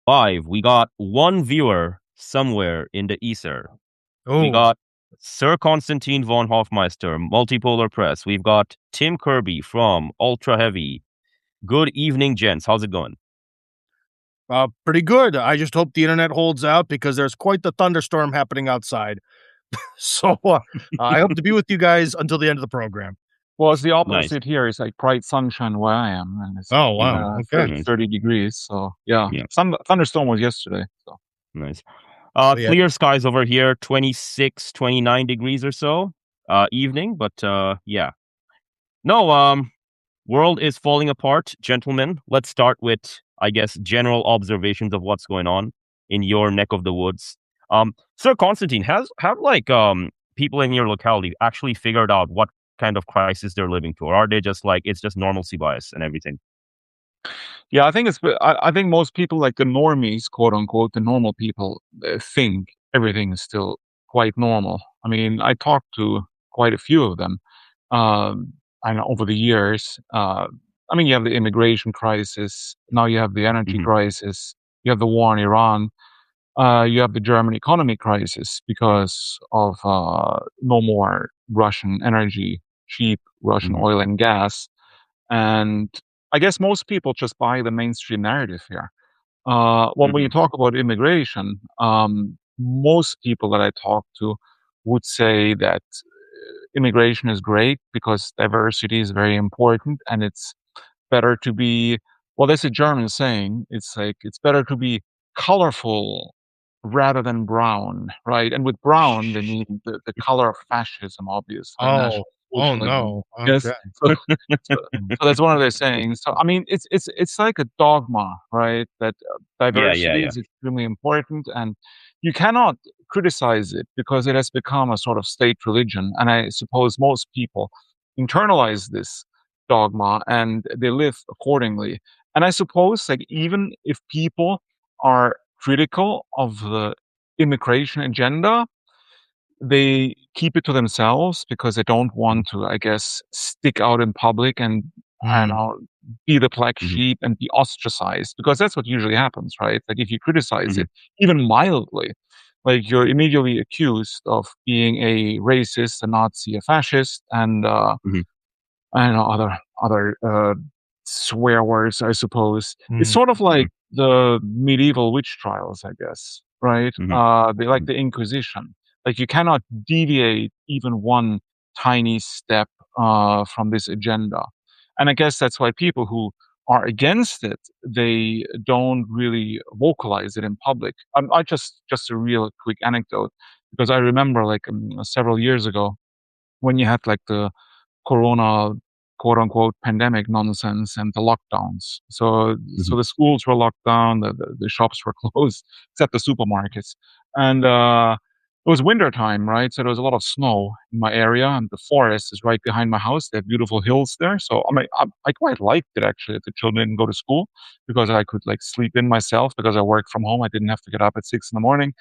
5, we got one viewer somewhere in the ether. We Oh, got Sir Constantine von Hofmeister, Multipolar Press. We've got Tim Kirby from Ultra Heavy. Good evening, gents. How's it going? pretty good. I just hope the internet holds out because there's quite the thunderstorm happening outside. So I hope to be with you guys until the end of the program. Well, it's the Nice. opposite here. It's like bright sunshine where I am, and it's Oh, wow. Okay. Nice. 30 degrees. So yeah, Yeah, some thunderstorm was yesterday. So nice. So, yeah. Clear skies over here, 26, 29 degrees or so. Evening, but yeah. No, world is falling apart, gentlemen. Let's start with, I guess, general observations of what's going on in your neck of the woods. Sir Constantine, have like people in your locality actually figured out what kind of crisis they're living through, or are they just like it's just normalcy bias and everything? yeah, I think I think most people, like the normies, quote unquote, the normal people, think everything is still quite normal. I mean, I talked to quite a few of them. I know over the years. I mean, you have the immigration crisis. Now you have the energy Hmm. crisis. You have the war in Iran. You have the German economy crisis because of no more Russian energy, cheap Russian Hmm. oil and gas. And I guess most people just buy the mainstream narrative here. When you Hmm. talk about immigration, most people that I talk to would say that immigration is great because diversity is very important, and it's better to be, well, there's a German saying, it's like it's better to be colorful rather than brown, right? And with brown, they mean the color of fascism, obviously, Oh, National oh Socialism. no. Yes. Okay. So, so that's one of their sayings. So I mean, it's like a dogma, right? That Yeah, yeah, diversity yeah. is extremely important, and you cannot criticize it because it has become a sort of state religion. And I suppose most people internalize this dogma and they live accordingly. And I suppose, like, even if people are critical of the immigration agenda, they keep it to themselves because they don't want to, I guess, stick out in public and, I don't Mm, know, be the black Hmm. sheep and be ostracized, because that's what usually happens, right? Like if you criticize Hmm. it, even mildly, like you're immediately accused of being a racist, a Nazi, a fascist, and Hmm. I don't know, other swear words, I suppose. It's mm, sort of like the medieval witch trials, I guess, right? Hmm. They like the Inquisition. Like you cannot deviate even one tiny step from this agenda. And I guess that's why people who are against it, they don't really vocalize it in public. I just a real quick anecdote, because I remember like several years ago when you had like the corona, quote unquote, pandemic nonsense and the lockdowns. So Hmm. the schools were locked down, the shops were closed, except the supermarkets. And it was winter time, right? So there was a lot of snow in my area, and the forest is right behind my house. They have beautiful hills there. So I mean, I quite liked it actually that the children didn't go to school, because I could like sleep in myself because I worked from home. I didn't have to get up at 6 in the morning.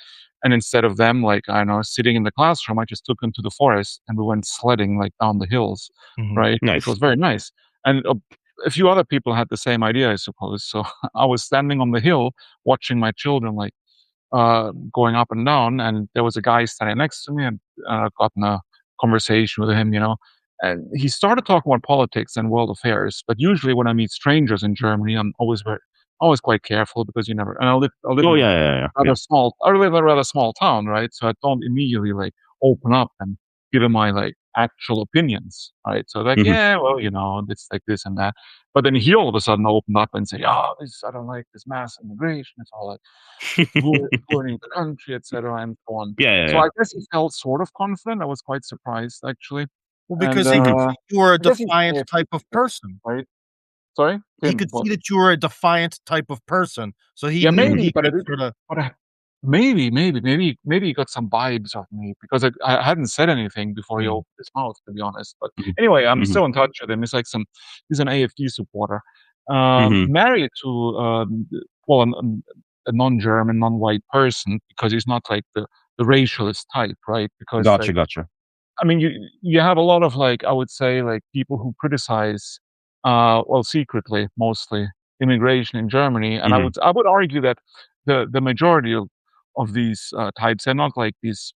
And instead of them, like, I don't know, sitting in the classroom, I just took them to the forest and we went sledding like down the hills, mhm. right? Which Nice. was very nice. And a few other people had the same idea, I suppose. So I was standing on the hill watching my children like going up and down, and there was a guy standing next to me, and got in a conversation with him, and he started talking about politics and world affairs. But usually when I meet strangers in Germany, I'm always quite careful, because you never. And I live Oh in yeah, a yeah, yeah, yeah. rather small. I live in a rather small town, right? So I don't immediately like open up and give him my like actual opinions, right? So like, Hmm. yeah, well, it's like this and that. But then he all of a sudden opened up and say, "Oh, this I don't like this mass immigration. It's all like ruining the country, etc., and so on." Yeah, yeah, So yeah. I guess he felt sort of confident. I was quite surprised, actually. Well, And because he could see you were a I guess he's defiant AFD, type of person. right? Sorry, He Tim. could What? see that you were a defiant type of person, so he Yeah, knew Hmm. maybe, he but I could did. sorta. But maybe he got some vibes of me, because I hadn't said anything before he Mm, opened his mouth, to be honest. But Hmm. anyway, I'm Hmm. still in touch with him. He's an AFD supporter, Hmm. married to well, a non-German, non-white person, because he's not like the racialist type, right? Because Gotcha, like, gotcha. I mean, you have a lot of, like, I would say, like, people who criticize, well, secretly mostly, immigration in Germany, and Mhm. I would argue that the majority of these types are not like these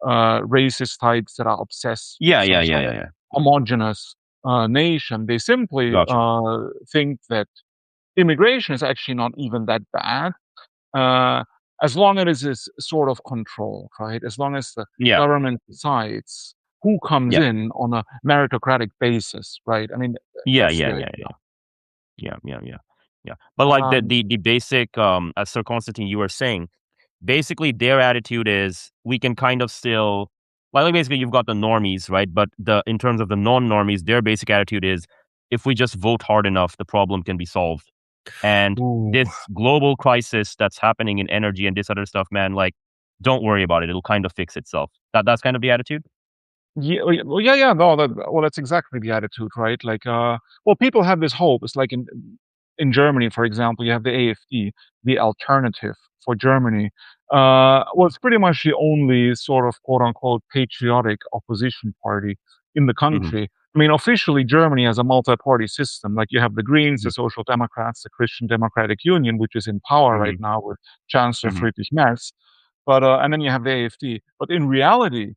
racist types that are obsessed with Yeah, yeah, yeah, some yeah, yeah. homogenous nation. They simply Gotcha. think that immigration is actually not even that bad, uh, as long as it is sort of controlled, right? As long as the Yeah, government decides who comes yeah, in on a meritocratic basis, right? I mean, yeah, that's yeah, the yeah, idea. yeah, yeah, yeah, yeah, yeah. But like the Um, the the basic, as Sir Constantine, you were saying, basically their attitude is we can kind of still like basically you've got the normies, right? But the in terms of the non-normies, their basic attitude is if we just vote hard enough, the problem can be solved. And Ooh. this global crisis that's happening in energy and this other stuff, man, like don't worry about it. It'll kind of fix itself. That's kind of the attitude. yeah, well, yeah, yeah, no, well, that's exactly the attitude, right? Like, well, people have this hope. It's like in Germany, for example, you have the AfD, the Alternative for Germany. Well, it's pretty much the only sort of quote unquote patriotic opposition party in the Hmm. country. I mean, officially, Germany has a multi-party system. Like, you have the Greens, the Hmm. Social Democrats, the Christian Democratic Union, which is in power right Hmm. now with Chancellor Hmm. Friedrich Merz. But and then you have the AfD. But in reality,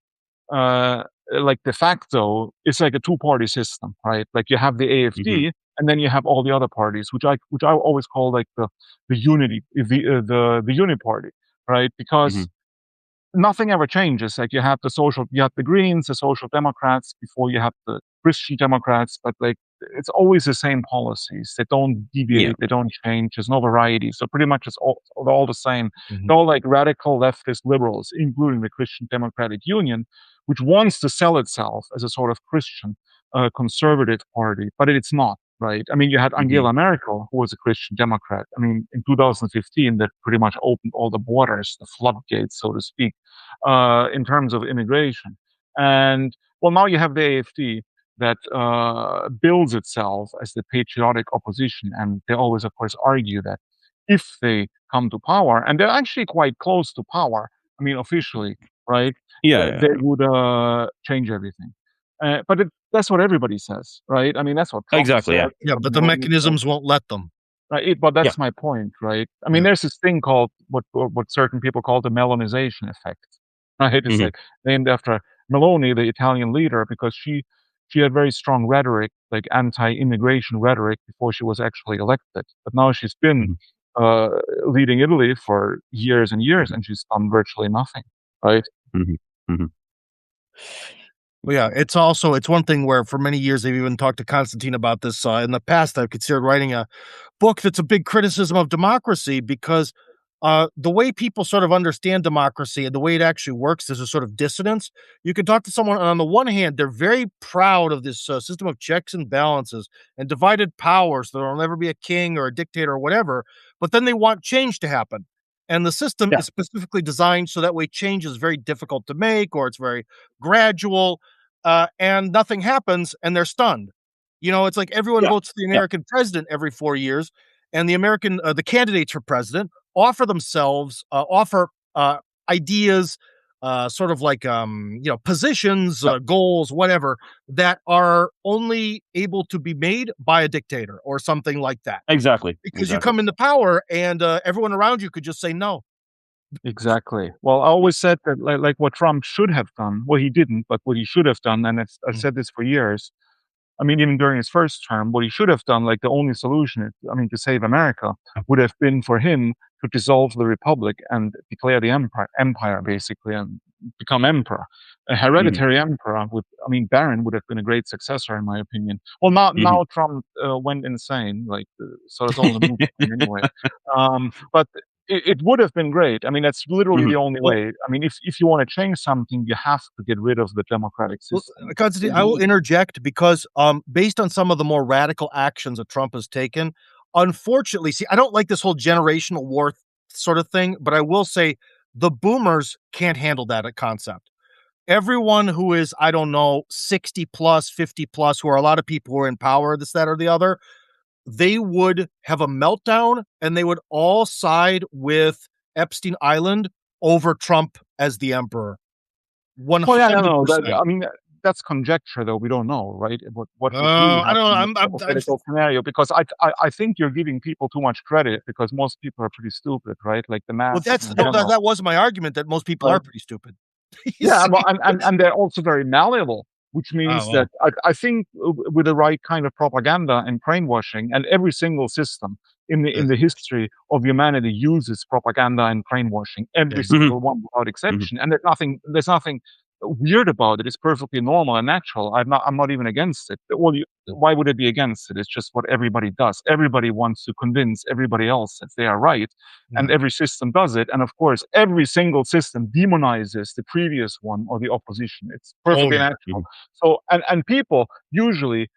uh, like de facto, it's like a two-party system, right? Like you have the Hmm. AfD, and then you have all the other parties, which I always call like the unity, the uniparty, right? Hmm. Because nothing ever changes. Like you had the Greens, the Social Democrats before you had the Christian Democrats, but like it's always the same policies. They don't Yeah. deviate, they don't change. There's no variety. So pretty much it's all the same. Mhm. They're all like radical leftist liberals, including the Christian Democratic Union, which wants to sell itself as a sort of Christian conservative party, but it's not. Right. I mean, you had Hmm. Angela Merkel, who was a Christian Democrat. I mean, in 2015, that pretty much opened all the borders, the floodgates, so to speak, in terms of immigration. And well, now you have the AfD that builds itself as the patriotic opposition, and they always, of course, argue that if they come to power, and they're actually quite close to power, I mean, officially, right, Yeah, yeah, they yeah. would change everything. But that's what everybody says, right? I mean, that's what Trump Exactly. said. Yeah. That's Yeah, what but the Melania said. mechanisms won't let them. Right, but Yeah. that's my point, right? I mean, Yeah. there's this thing called what certain people call the Melonization effect, right? It's Hmm. like named after Meloni, the Italian leader, because she had very strong rhetoric, like anti-immigration rhetoric, before she was actually elected. But now she's been Hmm. uh, leading Italy for years and years, and she's done virtually nothing, right? Hmm. Hmm. Well, yeah, it's one thing where for many years they've even talked to Constantine about this. In the past, I've considered writing a book that's a big criticism of democracy because the way people sort of understand democracy and the way it actually works, there's a sort of dissonance. You can talk to someone, and on the one hand, they're very proud of this system of checks and balances and divided powers. There will never be a king or a dictator or whatever, but then they want change to happen. And the system Yeah. is specifically designed so that way change is very difficult to make or it's very gradual, and nothing happens and they're stunned. It's like everyone Yeah. votes for the Yeah. American president every 4 years, and the candidates for president offer themselves, offer ideas, sort of like positions, Yeah. goals, whatever that are only able to be made by a dictator or something like that. Exactly. Because you Exactly. come into power, and everyone around you could just say no. Exactly. Well, I always said that, like what Trump should have done. Well, he didn't, but what he should have done, and I've Mm. said this for years. I mean, even during his first term, what he should have done, like the only solution, I mean, to save America, would have been for him to dissolve the republic and declare the empire basically, and become emperor. A Hmm. hereditary emperor would, I mean, Barron would have been a great successor, in my opinion. Well, Hmm. now Trump went insane, like, so it's all in the movie anyway. But it would have been great. I mean, that's literally Hmm. the only Well, way. I mean, if you want to change something, you have to get rid of the democratic Well, system. Constantine, I will interject because, based on some of the more radical actions that Trump has taken, unfortunately, see, I don't like this whole generational war sort of thing, but I will say the boomers can't handle that concept. Everyone who is, I don't know, 60 plus, 50 plus, who are a lot of people who are in power, this, that, or the other, they would have a meltdown and they would all side with Epstein Island over Trump as the emperor. Well, yeah, no, no. 100%. I mean, that's conjecture, though. We don't know, right? What would really I happen don't in know. a hypothetical scenario? Because I think you're giving people too much credit because most people are pretty stupid, right? Like the Well, masses that's in no, general, that was my argument that most people right? are pretty stupid. You Yeah, see? well, and they're also very malleable, which Oh, means that well. I think with the right kind of propaganda and brainwashing, and every single system Yeah, in the history of humanity uses propaganda and brainwashing, yeah, every Mhm, single one without mhm. exception, and there's nothing weird about it. It's perfectly normal and natural. I'm not even against it. Well, why would it be against it? It's just what everybody does. Everybody wants to convince everybody else that they are right, and yeah. every system does it. And of course, every single system demonizes the previous one or the opposition. It's Oh, perfectly yeah. natural. Mhm. So, and people usually,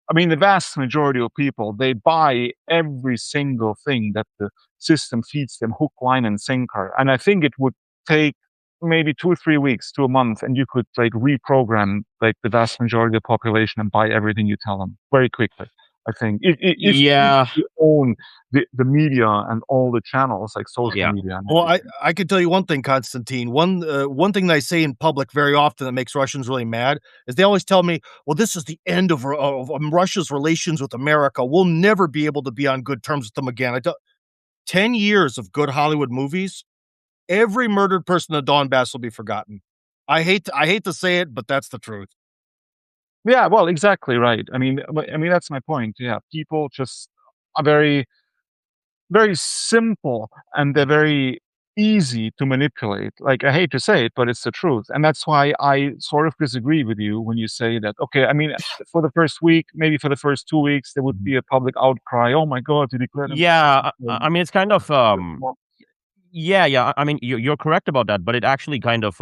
I mean, the vast majority of people, they buy every single thing that the system feeds them, hook, line, and sinker. And I think it would take maybe 2 or 3 weeks to a month, and you could like reprogram like the vast majority of the population and buy everything you tell them very quickly. I think if Yeah, you own the media and all the channels like social yeah. media and Well, everything. I could tell you one thing, Constantine. One thing that I say in public very often that makes Russians really mad is they always tell me, "Well, this is the end of Russia's relations with America. We'll never be able to be on good terms with them again." 10 years of good Hollywood movies, every murdered person in the Donbass will be forgotten. I hate to say it, but that's the truth. Yeah, well, exactly right. I mean that's my point. Yeah, people just are very simple, and they're very easy to manipulate. Like, I hate to say it, but it's the truth. And that's why I sort of disagree with you when you say that, okay, I mean, for the first week, maybe for the first 2 weeks, there would Mhm. be a public outcry. Oh my God, they declared themselves. Yeah, I mean, it's kind of, yeah, yeah, I mean, you're correct about that, but it actually kind of,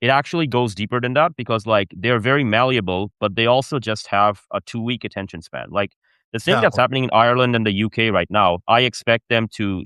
it actually goes deeper than that because, like, they're very malleable, but they also just have a 2-week attention span. Like, the thing Yeah. that's happening in Ireland and the UK right now, I expect them to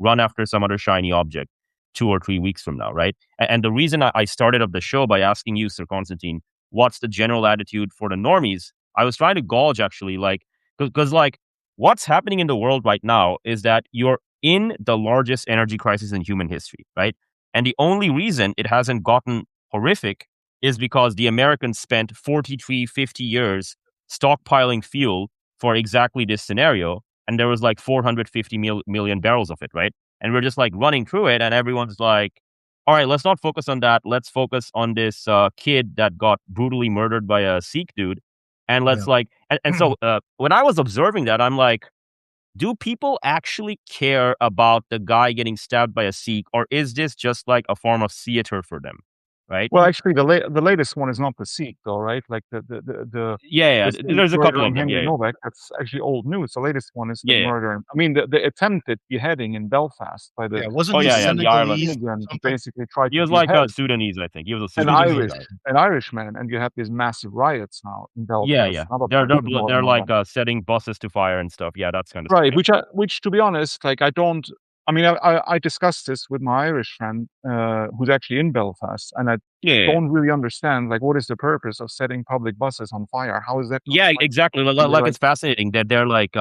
run after some other shiny object 2 or 3 weeks from now, right? And the reason I started up the show by asking you, Sir Constantine, what's the general attitude for the normies? I was trying to gauge actually, like, because like, what's happening in the world right now is that you're in the largest energy crisis in human history, right? And the only reason it hasn't gotten horrific is because the Americans spent 43, 50 years stockpiling fuel for exactly this scenario. And there was like 450 million barrels of it, right? And we're just like running through it. And everyone's like, all right, let's not focus on that. Let's focus on this kid that got brutally murdered by a Sikh dude. And let's Yeah. like, and so when I was observing that, I'm like, do people actually care about the guy getting stabbed by a Sikh, or is this just like a form of theater for them? Right? Well, actually, the latest one is not the Sikh, though, right? Like Yeah, yeah. the Sikh There's a couple murdering of them. Henry Yeah, yeah, Novak. That's actually old news. The latest one is the yeah, yeah. murder. I mean, the attempted beheading in Belfast by the Yeah, wasn't Oh he yeah, the yeah. The Ireland. Senegalese immigrant who something? basically tried He to was like a behead Sudanese, I think. He was a an Sudanese Sudanese. guy. Irishman, and you have these massive riots now in Yeah, Belfast yeah. and other They're parts they're of bl- Northern they're like Ireland. setting buses to fire and stuff. Yeah, that's kind of stuff. Right, Yeah, which to be honest, like I don't. I mean, I discussed this with my Irish friend, who's actually in Belfast, and I yeah, yeah. don't really understand like what is the purpose of setting public buses on fire? How is that going to Yeah, fight? exactly. Like Like, it's fascinating that they're like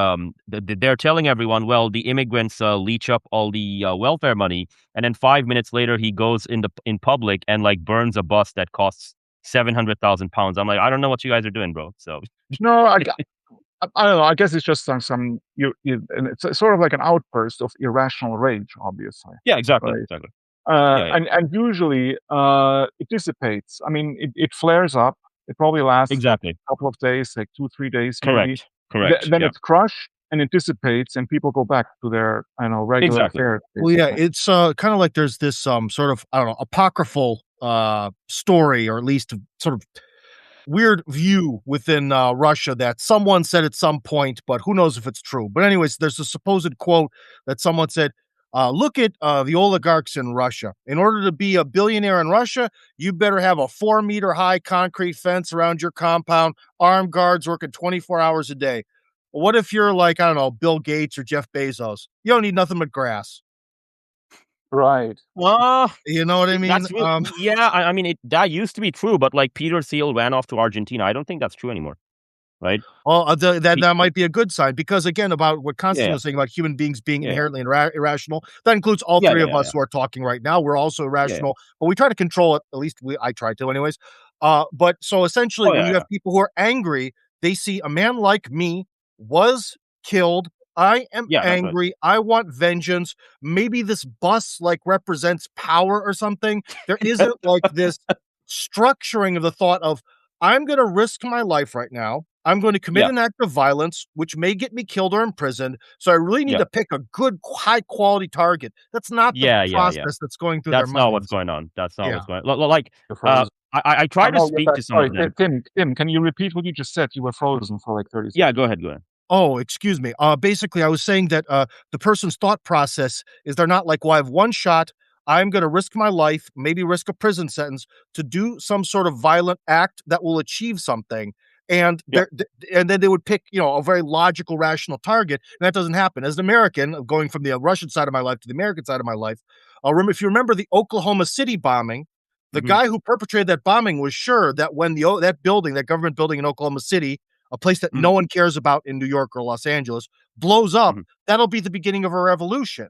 they're telling everyone, well, the immigrants leech up all the welfare money, and then 5 minutes later he goes in public and like burns a bus that costs 700,000 pounds. I'm like, I don't know what you guys are doing, bro. So no, I don't know. I guess it's just some and it's sort of like an outburst of irrational rage, obviously, yeah, exactly, right? exactly. Yeah, yeah, And usually it dissipates. I mean, it flares up. It probably lasts like exactly. a couple of days, like 2, 3 days maybe. Correct, correct. Then Yeah, it's crushed and it dissipates, and people go back to their I don't know regular exactly. affairs, Well, yeah, basically. it's, kinda like there's this, sort of, I don't know, apocryphal, story, or at least sort of weird view within, Russia that someone said at some point, but who knows if it's true. But anyways, there's a supposed quote that someone said, "Look at, the oligarchs in Russia. In order to be a billionaire in Russia, you better have a 4-meter high concrete fence around your compound, armed guards working 24 hours a day." Well, what if you're like, I don't know, Bill Gates or Jeff Bezos? You don't need nothing but grass. Right. Uh, You know what I mean? that's real. Yeah, I mean, that used to be true, but like Peter Thiel ran off to Argentina. I don't think that's true anymore, right? Well, He, that might be a good sign because again, about what Constantine yeah, was saying about human beings being yeah, inherently irrational, that includes all yeah, three yeah, of yeah, us yeah, who are talking right now. We're also yeah. irrational, but we try to control it. At least I try to, anyways. But so essentially, Oh when yeah, you yeah, have people who are angry, they see a man like me was killed. I am yeah. That's right. angry. I want vengeance. Maybe this bus like represents power or something. There isn't like this structuring of the thought of I'm going to risk my life right now. I'm going to commit Yeah, an act of violence, which may get me killed or imprisoned. So I really need yeah, to pick a good, high quality target. That's not the yeah, yeah, yeah. process that's going through their That's not what's minds. going on. That's not Yeah. what's going on. Like, You're frozen. I try to No, you're speak back. to some Sorry, of them. Tim, can you repeat what you just said? You were frozen for like 30 Yeah, seconds. go ahead, go ahead. Oh, excuse me. Basically, I was saying that the person's thought process is they're not like, well, I have one shot. I'm going to risk my life, maybe risk a prison sentence to do some sort of violent act that will achieve something. And Yeah. and then they would pick, a very logical, rational target. And that doesn't happen. As an American, going from the Russian side of my life to the American side of my life, if you remember the Oklahoma City bombing, the Mhm, guy who perpetrated that bombing was sure that when that building, that government building in Oklahoma City, a place that no mhm, one cares about in New York or Los Angeles, blows up, mhm, that'll be the beginning of a revolution.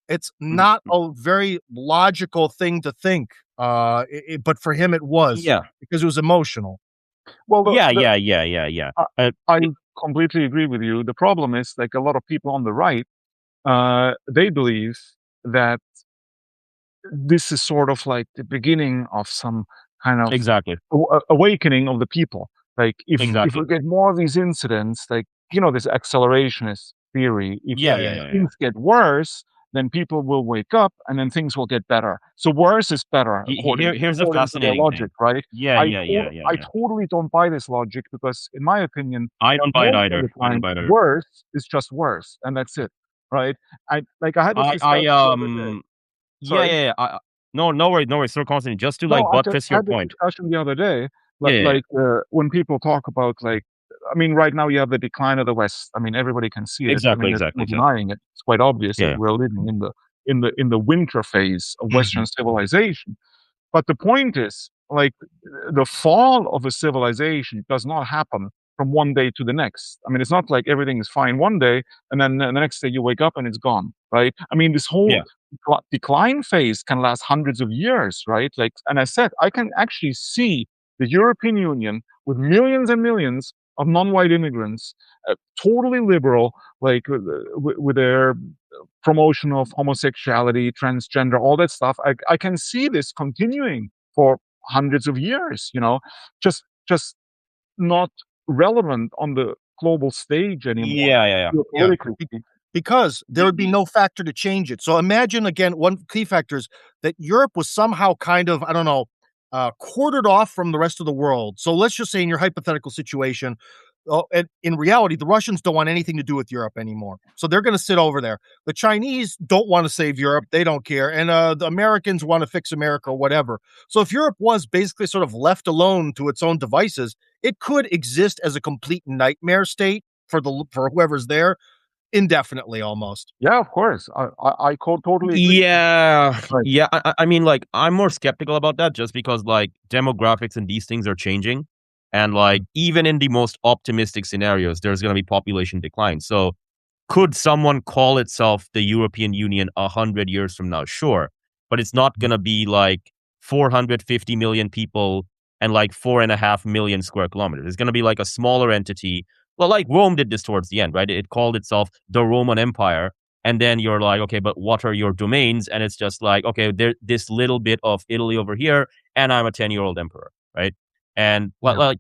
It's mhm, not mhm. a very logical thing to think, but for him it was Yeah. because it was emotional. Well, Yeah, yeah, yeah, yeah, yeah. I I It completely agree with you. The problem is, like, a lot of people on the right, they believe that this is sort of like the beginning of some kind of exactly, awakening of the people. Like, if we exactly. get more of these incidents, like, this accelerationist theory, if Yeah, yeah, yeah, yeah. things get worse, then people will wake up and then things will get better. So worse is better Here's a according to their fascinating logic, thing. right? Yeah, yeah, yeah, yeah, I yeah. totally don't buy this logic because, in my opinion, I don't buy it most of either. the I don't time, buy it either. worse is just worse, and that's it, right? I had this I discussion the other day. yeah, Sorry. yeah, yeah. No, no worries, no worries. So constantly, just to No, like I just buttress your had this point. discussion the other day. Yeah, yeah, yeah. When people talk about, like, I mean, right now you have the decline of the West. I mean, everybody can see it. I Exactly, mean, there's exactly, no exactly. denying it. It's quite obvious Yeah, that yeah. we're living in the winter phase of Mhm. Western civilization. But the point is, like, the fall of a civilization does not happen from one day to the next. I mean, it's not like everything is fine one day and then the next day you wake up and it's gone, right? I mean, this whole Yeah. decline phase can last hundreds of years, right? Like, and I said, I can actually see the European Union with millions and millions of non-white immigrants, totally liberal, like, with their promotion of homosexuality, transgender, all that stuff. I can see this continuing for hundreds of years, just not relevant on the global stage anymore, Yeah, yeah, yeah. Yeah. geopolitically Be speaking. because there would be no factor to change it. So imagine again, one key factor is that Europe was somehow kind of, I don't know, quartered off from the rest of the world. So let's just say in your hypothetical situation, and in reality, the Russians don't want anything to do with Europe anymore. So they're going to sit over there. The Chinese don't want to save Europe. They don't care. And the Americans want to fix America or whatever. So if Europe was basically sort of left alone to its own devices, it could exist as a complete nightmare state for whoever's there indefinitely almost. Yeah, of course. Totally agree. Yeah, Right. yeah. I mean, like, I'm more skeptical about that just because, like, demographics and these things are changing, and like, even in the most optimistic scenarios, there's going to be population decline. So, could someone call itself the European Union 100 years from now? Sure, but it's not going to be like 450 million people and like 4.5 million square kilometers. It's going to be like a smaller entity. Well, like Rome did this towards the end, right? It called itself the Roman Empire, and then you're like, okay, but what are your domains? And it's just like, okay, there's this little bit of Italy over here, and I'm a 10-year-old emperor, right? And Yeah. like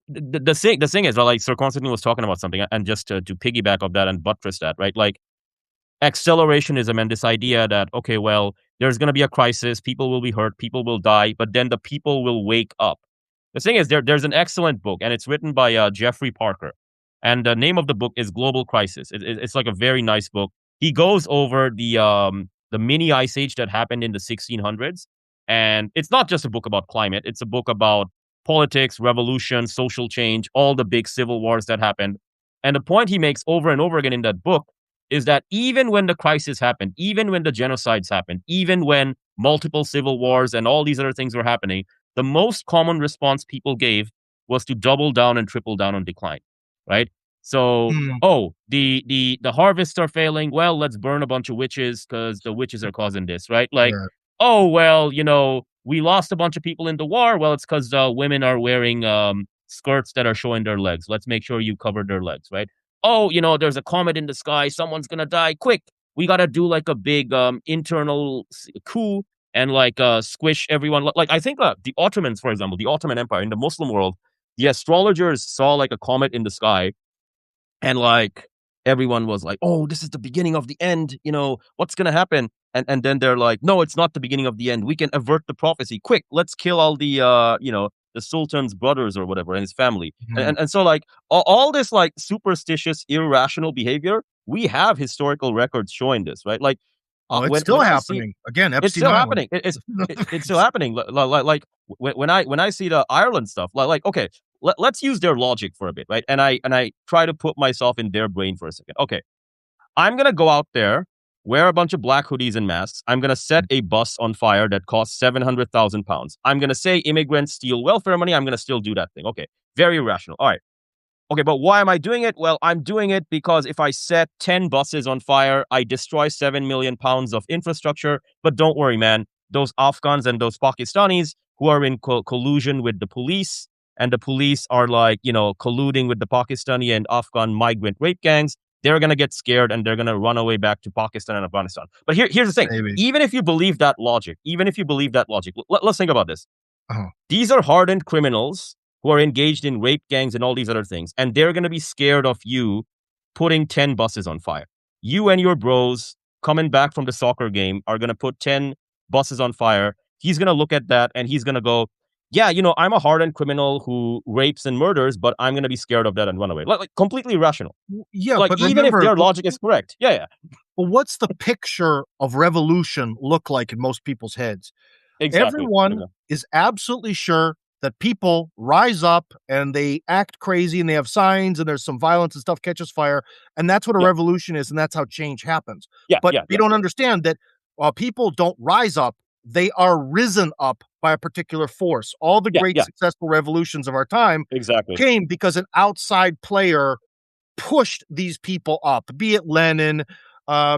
the thing is, like Sir Constantine was talking about something, and just to piggyback off that and buttress that, right? Like accelerationism and this idea that, okay, well, there's going to be a crisis, people will be hurt, people will die, but then the people will wake up. The thing is, there's an excellent book, and it's written by Jeffrey Parker, and the name of the book is Global Crisis. It's like a very nice book. He goes over the mini ice age that happened in the 1600s, and it's not just a book about climate. It's a book about politics, revolution, social change, all the big civil wars that happened. And the point he makes over and over again in that book is that even when the crisis happened, even when the genocides happened, even when multiple civil wars and all these other things were happening, the most common response people gave was to double down and triple down on decline, right? So, Mm, oh, the harvests are failing. Well, let's burn a bunch of witches because the witches are causing this, right? Like, yeah. oh well, we lost a bunch of people in the war. Well, it's because women are wearing skirts that are showing their legs. Let's make sure you cover their legs, right? Oh, there's a comet in the sky. Someone's gonna die. Quick, we gotta do like a big internal coup and like squish everyone. Like I think the Ottomans, for example, the Ottoman Empire in the Muslim world, the astrologers saw like a comet in the sky, and like everyone was like, "Oh, this is the beginning of the end. What's gonna happen?" And then they're like, "No, it's not the beginning of the end. We can avert the prophecy. Quick, let's kill all the the sultan's brothers or whatever and his family." Mhm. And so like all this like superstitious, irrational behavior, we have historical records showing this, right? Like Oh, it's when still I see happening. Again, it's Epstein still Island. happening. It's still happening. Like when I see the Ireland stuff, like okay, let's use their logic for a bit, right? And I try to put myself in their brain for a second. Okay, I'm gonna go out there, wear a bunch of black hoodies and masks. I'm gonna set a bus on fire that costs £700,000. I'm gonna say immigrants steal welfare money. I'm gonna still do that thing. Okay, very rational. All right. Okay, but why am I doing it? Well, I'm doing it because if I set 10 buses on fire, I destroy 7 million pounds of infrastructure. But don't worry, man. Those Afghans and those Pakistanis who are in collusion with the police, and the police are like, colluding with the Pakistani and Afghan migrant rape gangs, they're going to get scared and they're going to run away back to Pakistan and Afghanistan. But here's the thing. Maybe. Even if you believe that logic, let's think about this. Uh-huh. These are hardened criminals who are engaged in rape gangs and all these other things, and they're going to be scared of you putting 10 buses on fire. You and your bros coming back from the soccer game are going to put 10 buses on fire. He's going to look at that and he's going to go, yeah, I'm a hardened criminal who rapes and murders, but I'm going to be scared of that and run away. Like completely irrational. Yeah, Like but even if remember, their logic is correct. Yeah, yeah. well, what's the picture of revolution look like in most people's heads? Exactly. Everyone is absolutely sure that people rise up and they act crazy and they have signs and there's some violence and stuff catches fire. And that's what a Yeah. revolution is. And that's how change happens. Yeah, But yeah, they yeah. don't understand that people don't rise up. They are risen up by a particular force. All the Yeah, great yeah. successful revolutions of our time Exactly. came because an outside player pushed these people up, be it Lenin,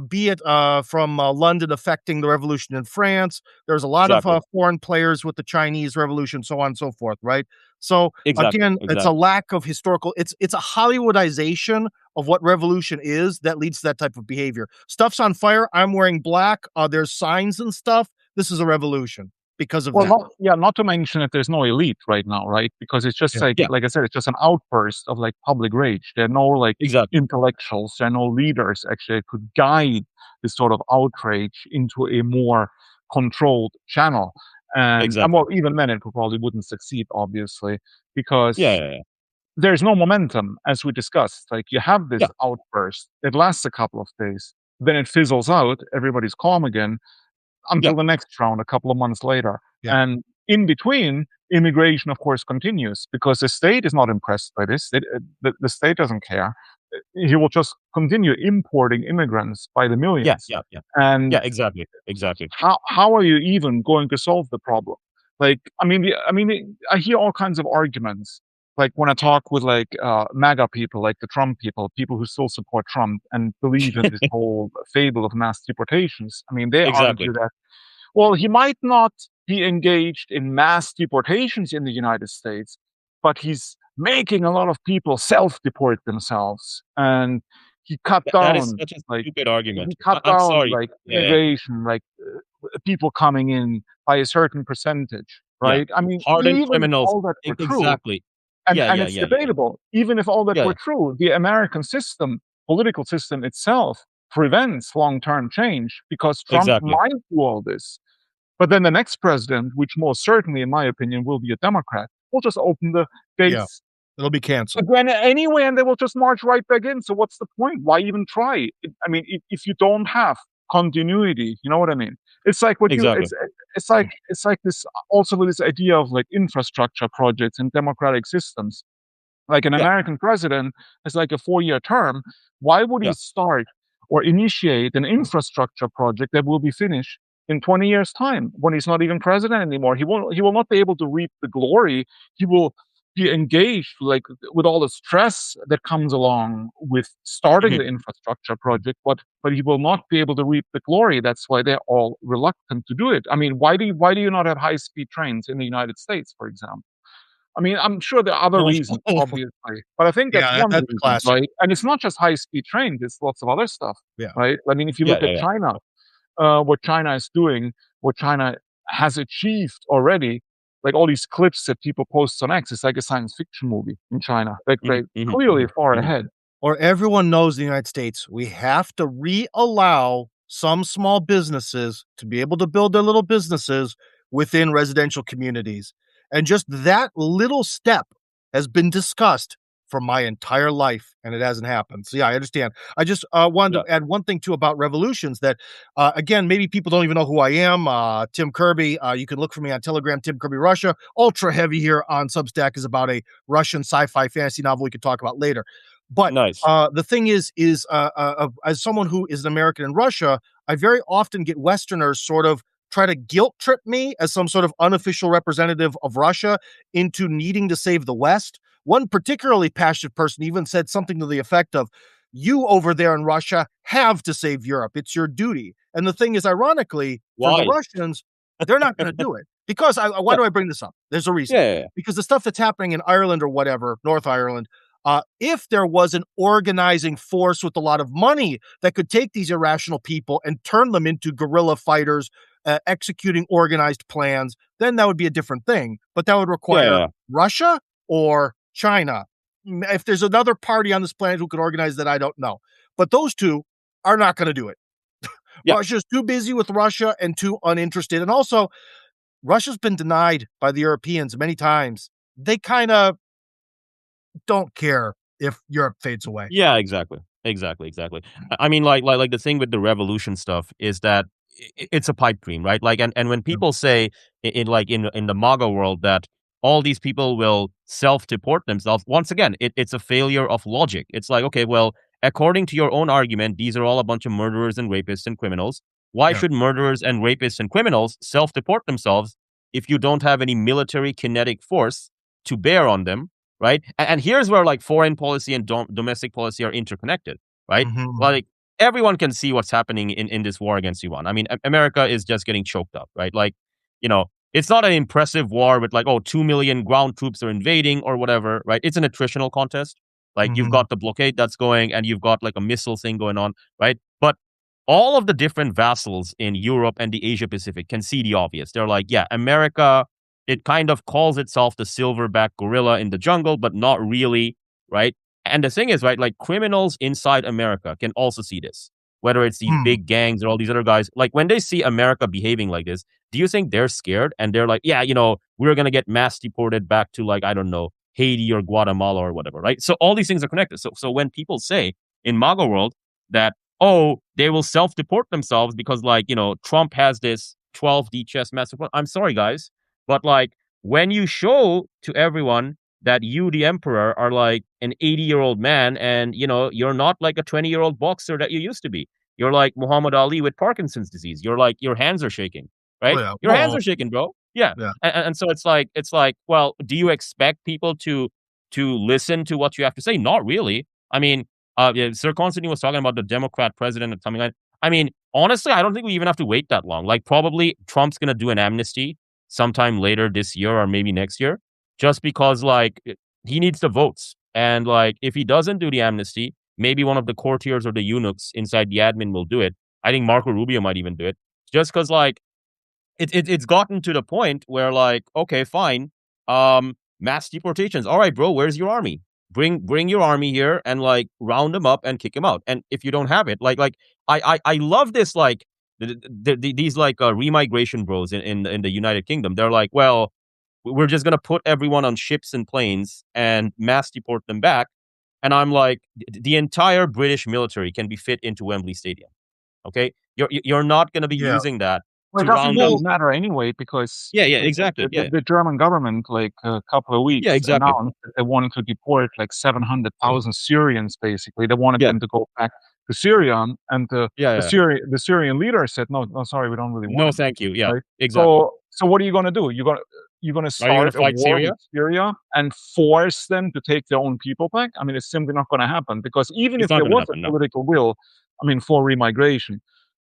be it from London affecting the revolution in France. There's a lot Exactly. of foreign players with the Chinese Revolution, so on and so forth, right? So Exactly. again, it's a Exactly. lack of historical. It's a Hollywoodization of what revolution is that leads to that type of behavior. Stuff's on fire. I'm wearing black. There's signs and stuff. This is a revolution because of that. Not to mention that there's no elite right now, right? Because it's just Yeah. Yeah. like I said, it's just an outburst of like public rage. There are no like Exactly. intellectuals, there are no leaders actually that could guide this sort of outrage into a more controlled channel. And Exactly. well, even then it probably wouldn't succeed, obviously, because Yeah, yeah, yeah. there's no momentum, as we discussed. Like you have this Yeah. outburst, it lasts a couple of days, then it fizzles out, everybody's calm again, until the next round a couple of months later. Yeah. And in between, immigration, of course, continues because the state is not impressed by this. The state doesn't care. He will just continue importing immigrants by the Yeah, millions. yeah, yeah. And Yeah, exactly. Exactly. how are you even going to solve the problem? Like, I hear all kinds of arguments. Like when I talk with like MAGA people, like the Trump people who still support Trump and believe in this whole fable of mass deportations. I mean, they Exactly. argue that, well, he might not be engaged in mass deportations in the United States, but he's making a lot of people self-deport themselves, and he cut That is down such a like stupid argument. he cut down Sorry. like Yeah, yeah, immigration, like people coming in by a certain percentage, yeah. right? I mean, Hardened even if criminals. all that were true, Exactly. and Yeah, and yeah, it's yeah, yeah, yeah. debatable, even if all that Yeah, were true, the American system, political system itself, prevents long-term change because Trump exactly. might do all this. But then the next president, which most certainly, in my opinion, will be a Democrat, will just open the Yeah. gates It'll be canceled. again anyway, and they will just march right back in. So what's the point? Why even try? I mean, if you don't have continuity, you know what I mean? It's like what you. Exactly. It's like this also with this idea of like infrastructure projects and democratic systems. Like an Yeah, American president has like a 4-year term. Why would he yeah, start or initiate an infrastructure project that will be finished in 20 years' time when he's not even president anymore? He will not be able to reap the glory. He will be engaged, like with all the stress that comes along with starting Mhm. the infrastructure project, but he will not be able to reap the glory. That's why they're all reluctant to do it. I mean, why do you not have high speed trains in the United States, for example? I mean, I'm sure there are other reasons, obviously, but I think that's Yeah, one that's reason, classic. right? And it's not just high speed trains; it's lots of other stuff, Yeah. right? I mean, if you Yeah, look yeah, at yeah. China, what China is doing, what China has achieved already, like all these clips that people post on X, it's like a science fiction movie in China. Like Mhm, they mhm, clearly mhm, far mhm. ahead. Or everyone knows in the United States, we have to reallow some small businesses to be able to build their little businesses within residential communities. And just that little step has been discussed for my entire life, and it hasn't happened. So, yeah, I understand. I just wanted Yeah, to add one thing too about revolutions that, again, maybe people don't even know who I am. Tim Kirby, you can look for me on Telegram, Tim Kirby Russia. Ultra heavy here on Substack is about a Russian sci-fi fantasy novel we could talk about later. But nice. the thing as someone who is an American in Russia, I very often get Westerners sort of try to guilt trip me as some sort of unofficial representative of Russia into needing to save the West. One particularly passionate person even said something to the effect of, "You over there in Russia have to save Europe. It's your duty." And the thing is, ironically, for the Why? Russians, they're not going to do it. Because why Yeah, do I bring this up? There's a reason. yeah, yeah, yeah. Because the stuff that's happening in Ireland or whatever, North Ireland, if there was an organizing force with a lot of money that could take these irrational people and turn them into guerrilla fighters, executing organized plans, then that would be a different thing. But that would Yeah, yeah, require yeah. Russia or China. If there's another party on this planet who could organize that, I don't know. But those two are not going to do it. Yeah. Russia's too busy with Russia and too uninterested. And also, Russia's been denied by the Europeans many times. They kind of don't care if Europe fades away. Yeah, exactly. Exactly, exactly. I mean, like the thing with the revolution stuff is that it's a pipe dream, right? Like, and when Yeah. people say in the MAGA world that all these people will self-deport themselves, once again, it's a failure of logic. It's like, okay, well, according to your own argument, these are all a bunch of murderers and rapists and criminals. Why Yeah. should murderers and rapists and criminals self-deport themselves if you don't have any military kinetic force to bear on them? Right? And here's where like foreign policy and domestic policy are interconnected, right? Mhm. Like everyone can see what's happening in this war against Iran. I mean, America is just getting choked up, right? Like, it's not an impressive war with like, oh, 2 million ground troops are invading or whatever, right? It's an attritional contest. Like you've Mhm. got the blockade that's going and you've got like a missile thing going on, right? But all of the different vassals in Europe and the Asia Pacific can see the obvious. They're like, yeah, America, it kind of calls itself the silverback gorilla in the jungle, but not really, right? And the thing is, right, like criminals inside America can also see this, whether it's these Hmm. big gangs or all these other guys. Like when they see America behaving like this, do you think they're scared? And they're like, yeah, we're going to get mass deported back to like, I don't know, Haiti or Guatemala or whatever, right? So all these things are connected. So when people say in MAGA world that, oh, they will self-deport themselves because like, Trump has this 12D chess master plan. I'm sorry, guys. But like when you show to everyone that you, the emperor, are like an 80-year-old man and, you're not like a 20-year-old boxer that you used to be. You're like Muhammad Ali with Parkinson's disease. You're like, your hands are shaking, Oh, right? yeah. Your hands Well, are shaking, bro. Yeah. yeah. And so it's like, well, do you expect people to listen to what you have to say? Not really. I mean, yeah, Sir Constantine was talking about the Democrat president and something like. I mean, honestly, I don't think we even have to wait that long. Like, probably Trump's gonna do an amnesty sometime later this year or maybe next year, just because like he needs the votes. And like, if he doesn't do the amnesty, maybe one of the courtiers or the eunuchs inside the admin will do it. I think Marco Rubio might even do it, just because like it's gotten to the point where like, okay, fine, mass deportations. All right, bro, where's your army? Bring your army here and like round them up and kick them out. And if you don't have it, like I love this like these like remigration bros in the United Kingdom. They're like, well, we're just gonna put everyone on ships and planes and mass deport them back. And I'm like, the entire British military can be fit into Wembley Stadium. Okay, you're not gonna be Yeah. using that Well, it to doesn't round up. really Well, matter anyway because Yeah, yeah, the, exactly. the, Yeah, the German government, like a couple of yeah, weeks, exactly. announced that they wanted to deport like 700,000 Syrians. Basically, they wanted Yeah, them to go back to Syria, and yeah, the yeah. Syrian leader said, "No, no, sorry, we don't really want No, them." thank you. Yeah, Right? exactly. So what are you going to do? you're going to Are you going start to a fight war Syria? with Syria and force them to take their own people back? I mean, it's simply not going to happen, because even It's if not there going to was a happen. No. political will, I mean, for remigration,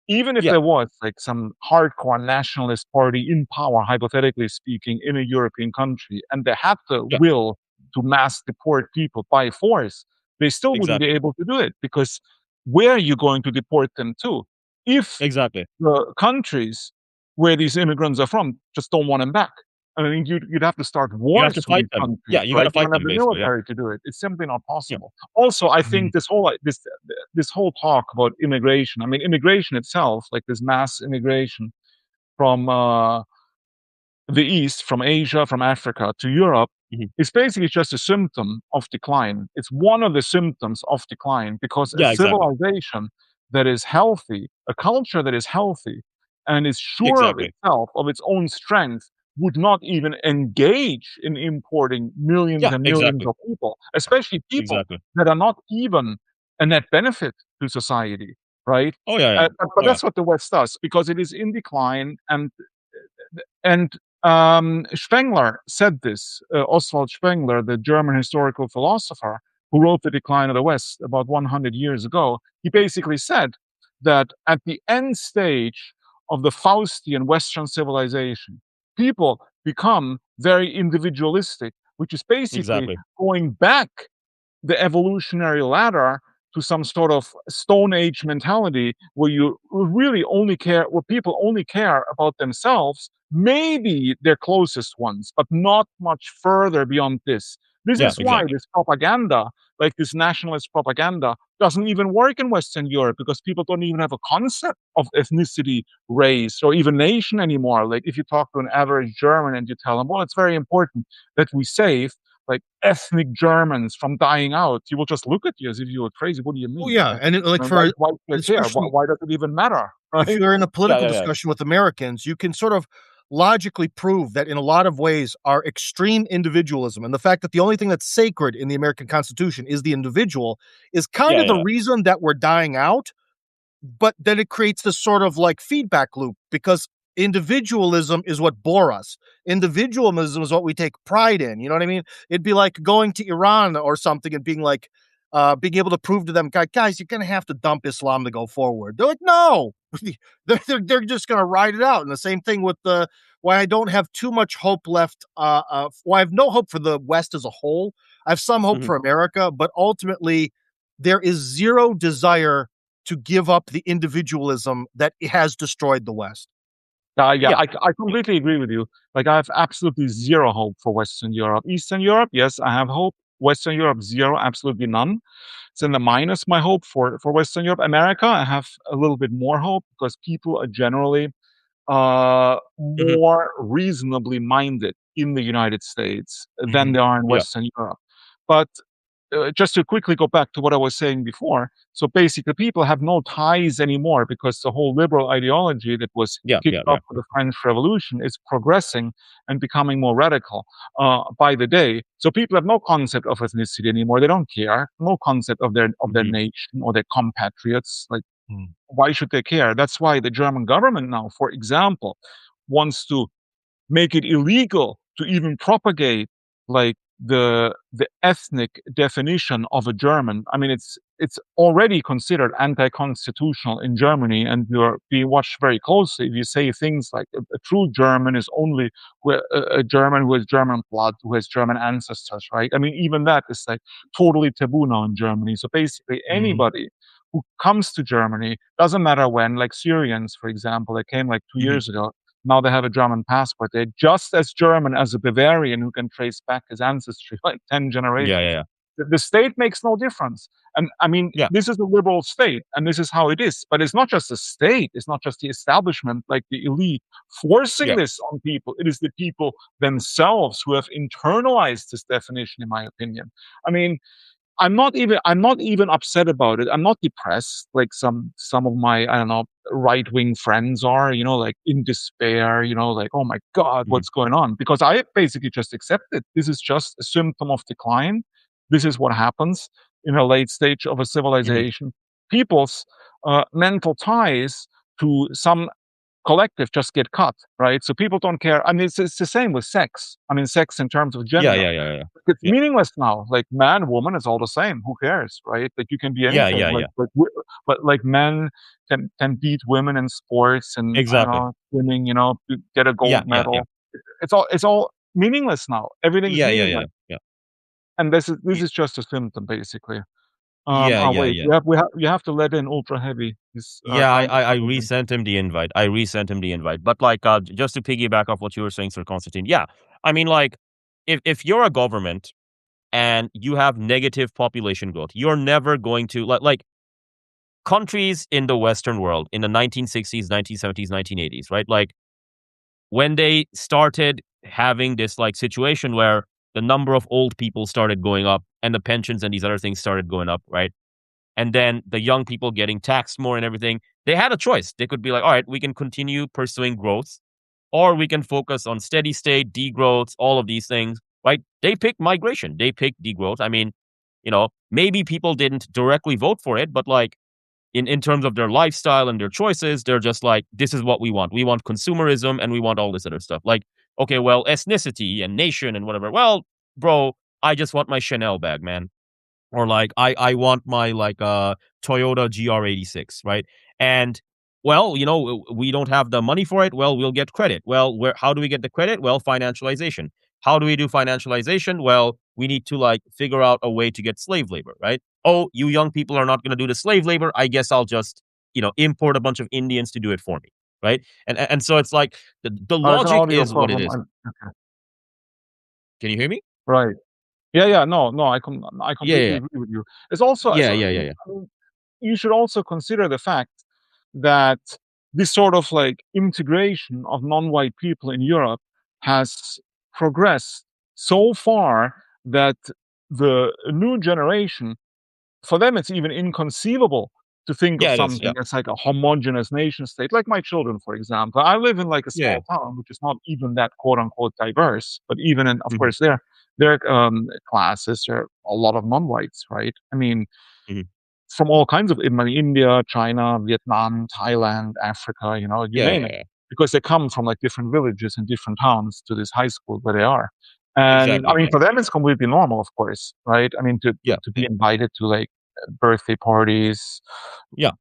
even if Yeah. there was like some hardcore nationalist party in power, hypothetically speaking, in a European country, and they had the Yeah. will to mass deport people by force, they still wouldn't be Exactly. able to do it, because where are you going to deport them to? If Exactly. the countries where these immigrants are from just don't want them back, I mean, you'd have to start You have to wars with fight these them. Yeah. countries, You got right? to You fight don't have them, the basically. Yeah. military to do it. It's simply not Yeah. possible. Also, I Mhm. think this whole talk about immigration, I mean, immigration itself, like this mass immigration from the East, from Asia, from Africa to Europe, Mhm. is basically just a symptom of decline. It's one of the symptoms of decline, because a Yeah. Exactly. civilization that is healthy, a culture that is healthy and is sure of Exactly. itself, of its own strength, would not even engage in importing millions Yeah. and millions Exactly. of people, especially people Exactly. that are not even a net benefit to society, right? Oh yeah. Yeah. But Oh yeah. that's what the West does, because it is in decline, and Spengler said this, Oswald Spengler, the German historical philosopher who wrote The Decline of the West about 100 years ago. He basically said that at the end stage of the Faustian Western civilization, people become very individualistic, which is basically Exactly. going back the evolutionary ladder to some sort of Stone Age mentality where you really only care, where people only care about themselves, maybe their closest ones, but not much further beyond this. This Yeah. is why Exactly. this propaganda, like this nationalist propaganda, doesn't even work in Western Europe, because people don't even have a concept of ethnicity, race, or even nation anymore. Like if you talk to an average German and you tell them, well, it's very important that we save like ethnic Germans from dying out, he will just look at you as if you were crazy. What do you Oh, mean? yeah, and like, And why, for why do I care? Why, especially why does it even matter? if Right? you're in a Yeah. political Yeah. Yeah. discussion with Americans, you can sort of logically prove that in a lot of ways our extreme individualism and the fact that the only thing that's sacred in the American Constitution is the individual is kind Yeah. of the Yeah. reason that we're dying out. But then it creates this sort of like feedback loop, because individualism is what bore us. Individualism is what we take pride in. You know what I mean? It'd be like going to Iran or something and being like, being able to prove to them, guys, you're going to have to dump Islam to go forward. They're like, no, they're just going to ride it out. And the same thing with the why I don't have too much hope left. Why I have no hope for the West as a whole. I have some hope Mhm. for America, but ultimately there is zero desire to give up the individualism that has destroyed the West. Yeah, Yeah. I completely agree with you. Like, I have absolutely zero hope for Western Europe. Eastern Europe, yes, I have hope. Western Europe, zero, absolutely none. It's in the minus, my hope for Western Europe. America, I have a little bit more hope, because people are generally Mhm. more reasonably minded in the United States than Mhm. they are in Yeah. Western Europe. But just to quickly go back to what I was saying before, so basically, people have no ties anymore, because the whole liberal ideology that was Yeah. kicked Yeah. off Yeah. with the French Revolution is progressing and becoming more radical by the day. So people have no concept of ethnicity anymore. They don't care. No concept of their Mhm. nation or their compatriots. Like, Mm. why should they care? That's why the German government now, for example, wants to make it illegal to even propagate like the ethnic definition of a German. I mean, it's already considered anti-constitutional in Germany, and you're being watched very closely if you say things like a true German is only a German who has German blood, who has German ancestors, right? I mean, even that is like totally taboo now in Germany. So basically, Mhm. anybody who comes to Germany, doesn't matter when, like Syrians, for example, they came like 2 Mhm. years ago, now they have a German passport. They're just as German as a Bavarian who can trace back his ancestry like 10 Yeah. Yeah. generations. Yeah. The state makes no difference. And I mean, Yeah. this is a liberal state, and this is how it is. But it's not just the state, it's not just the establishment, like the elite, forcing Yeah. this on people. It is the people themselves who have internalized this definition, in my opinion. I mean, I'm not even upset about it. I'm not depressed like some of my, I don't know, right-wing friends are, like in despair, like, oh my God, Mhm. what's going on? Because I basically just accept it. This is just a symptom of decline. This is what happens in a late stage of a Mhm. civilization. People's mental ties to some collective just get cut, right? So people don't care. I mean, it's the same with sex. I mean, sex in terms of Yeah, gender. yeah, yeah, yeah. It's Yeah. meaningless now. Like man, woman, it's all the same. Who cares, right? Like you can be Yeah, anything. yeah, yeah. But like men can beat women in sports and I don't Exactly. know swimming. You know, to get a Yeah, gold yeah, yeah. medal. It's all meaningless now. Everything's Yeah, yeah, yeah, meaningless, yeah. and this is Y this is just a symptom, basically. yeah, Oh yeah, wait, yeah. you have to let in ultra heavy. He's Yeah, trying to I come in. resent him the invite. I resent him the invite. But like, just to piggyback off what you were saying, Sir Constantine. Yeah, I mean, like, if you're a government and you have negative population growth, you're never going to like countries in the Western world in the 1960s, 1970s, 1980s, right? Like when they started having this like situation where the number of old people started going up and the pensions and these other things started going up, right? And then the young people getting taxed more and everything, they had a choice. They could be like, all right, we can continue pursuing growth, or we can focus on steady state, degrowth, all of these things, right? They picked migration, they picked degrowth. I mean, maybe people didn't directly vote for it, but like in terms of their lifestyle and their choices, they're just like, this is what we want. We want consumerism and we want all this other stuff. Like, okay, well, ethnicity and nation and whatever. Well, bro, I just want my Chanel bag, man, or like I want my like Toyota GR86, right? And well, we don't have the money for it. Well, we'll get credit. Well, how do we get the credit? Well, financialization. How do we do financialization? Well, we need to like figure out a way to get slave labor, right? Oh, you young people are not going to do the slave labor. I guess I'll just, import a bunch of Indians to do it for me, right? And so it's like the It's an logic audio is what it problem. is. Okay. Can you hear me? Right. Yeah, yeah. No, no. I Yeah, completely yeah, agree with you. It's also yeah, so yeah, yeah, yeah. I mean, you should also consider the fact that this sort of like integration of non-white people in Europe has progressed so far that the new generation, for them, it's even inconceivable to think of Yeah, it is. something Yeah, as like a homogenous nation state. Like my children, for example, I live in like a yeah. small town, which is not even that quote unquote diverse, but even in, of Hmm. course, their classes are a lot of non-whites, right? I mean, Hmm. from all kinds of, I mean, India, China, Vietnam, Thailand, Africa, you Yeah, name yeah, it, yeah. because they come from like different villages and different towns to this high school where they are. And I Exactly. mean, Yeah, for them, it's completely normal, of course, right? I mean, to, yeah, to yeah. be invited to like birthday parties Yeah.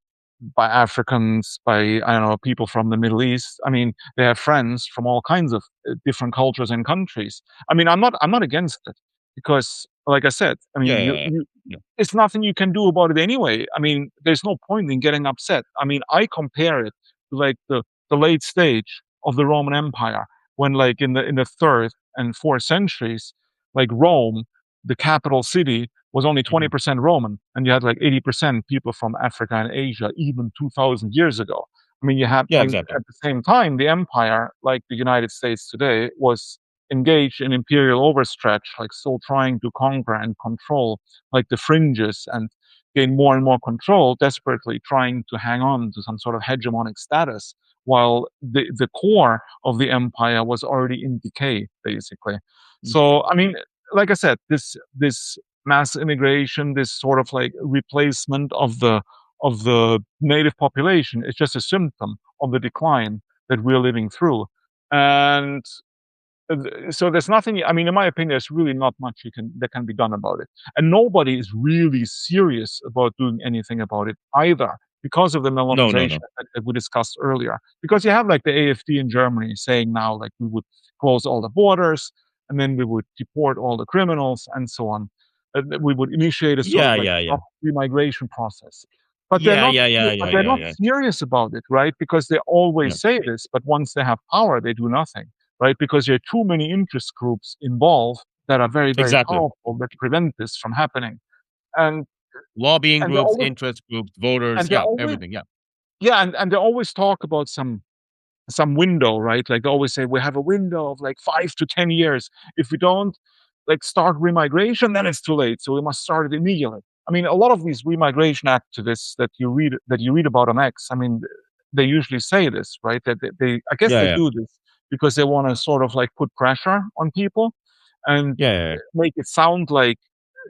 by Africans, by, I don't know, people from the Middle East. I mean, they have friends from all kinds of different cultures and countries. I mean, I'm not against it because, like I said, I Yeah, mean, yeah, yeah, yeah. it's nothing you can do about it anyway. I mean, there's no point in getting upset. I mean, I compare it to like the late stage of the Roman Empire when, like, in the third and fourth centuries, like Rome, the capital city, was only Mhm. 20% Roman, and you had like 80% people from Africa and Asia, even 2,000 years ago. I mean, you had, Yeah, and exactly. at the same time, the empire, like the United States today, was engaged in imperial overstretch, like still trying to conquer and control like the fringes and gain more and more control, desperately trying to hang on to some sort of hegemonic status, while the core of the empire was already in decay, basically. Mm. So, I mean, like I said, this mass immigration, this sort of like replacement of the native population is just a symptom of the decline that we're living through. And so there's nothing, I mean, in my opinion, there's really not much that can be done about it. And nobody is really serious about doing anything about it either, because of the No, no, melonization no. that we discussed earlier. Because you have like the AFD in Germany saying now like we would close all the borders and then we would deport all the criminals and so on. That we would initiate a sort of Yeah, like yeah, yeah. soft remigration process. But they're Yeah, not yeah, yeah, but yeah, they're yeah, not yeah. serious about it, right? Because they Yeah. always say this, but once they have power, they do nothing, right? Because there are too many interest groups involved that are very, very Exactly. powerful that prevent this from happening. And Lobbying and they groups, always interest groups, voters. and they Yeah, always everything. Yeah. yeah, and they always talk about some window, right? Like they always say we have a window of like 5 to 10 years. If we don't like start remigration, then it's too late. So we must start it immediately. I mean, a lot of these remigration activists that you read about on X, I mean, they usually say this, right? That they I guess Yeah, they yeah. do this because they want to sort of like put pressure on people and Yeah, yeah, yeah. make it sound like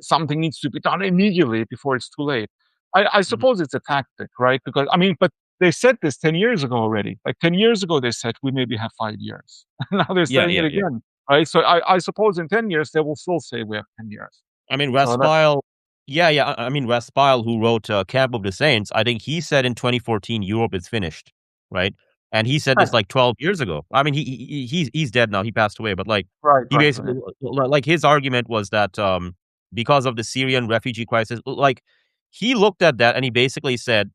something needs to be done immediately before it's too late. I Mhm. suppose it's a tactic, right? Because I mean, but they said this 10 years ago already. Like 10 years ago, they said we maybe have 5 years. Now they're Yeah, saying it yeah, yeah. again, right? So I suppose in 10 years, they will still say we have 10 years. I mean, So that, Westphal, yeah, yeah. I mean, Westphal, who wrote Camp of the Saints, I think he said in 2014 Europe is finished, right? And he said this right, like 12 years ago. I mean, he's dead now. He passed away, but like right, he right, basically like his argument was that because of the Syrian refugee crisis, like he looked at that and he basically said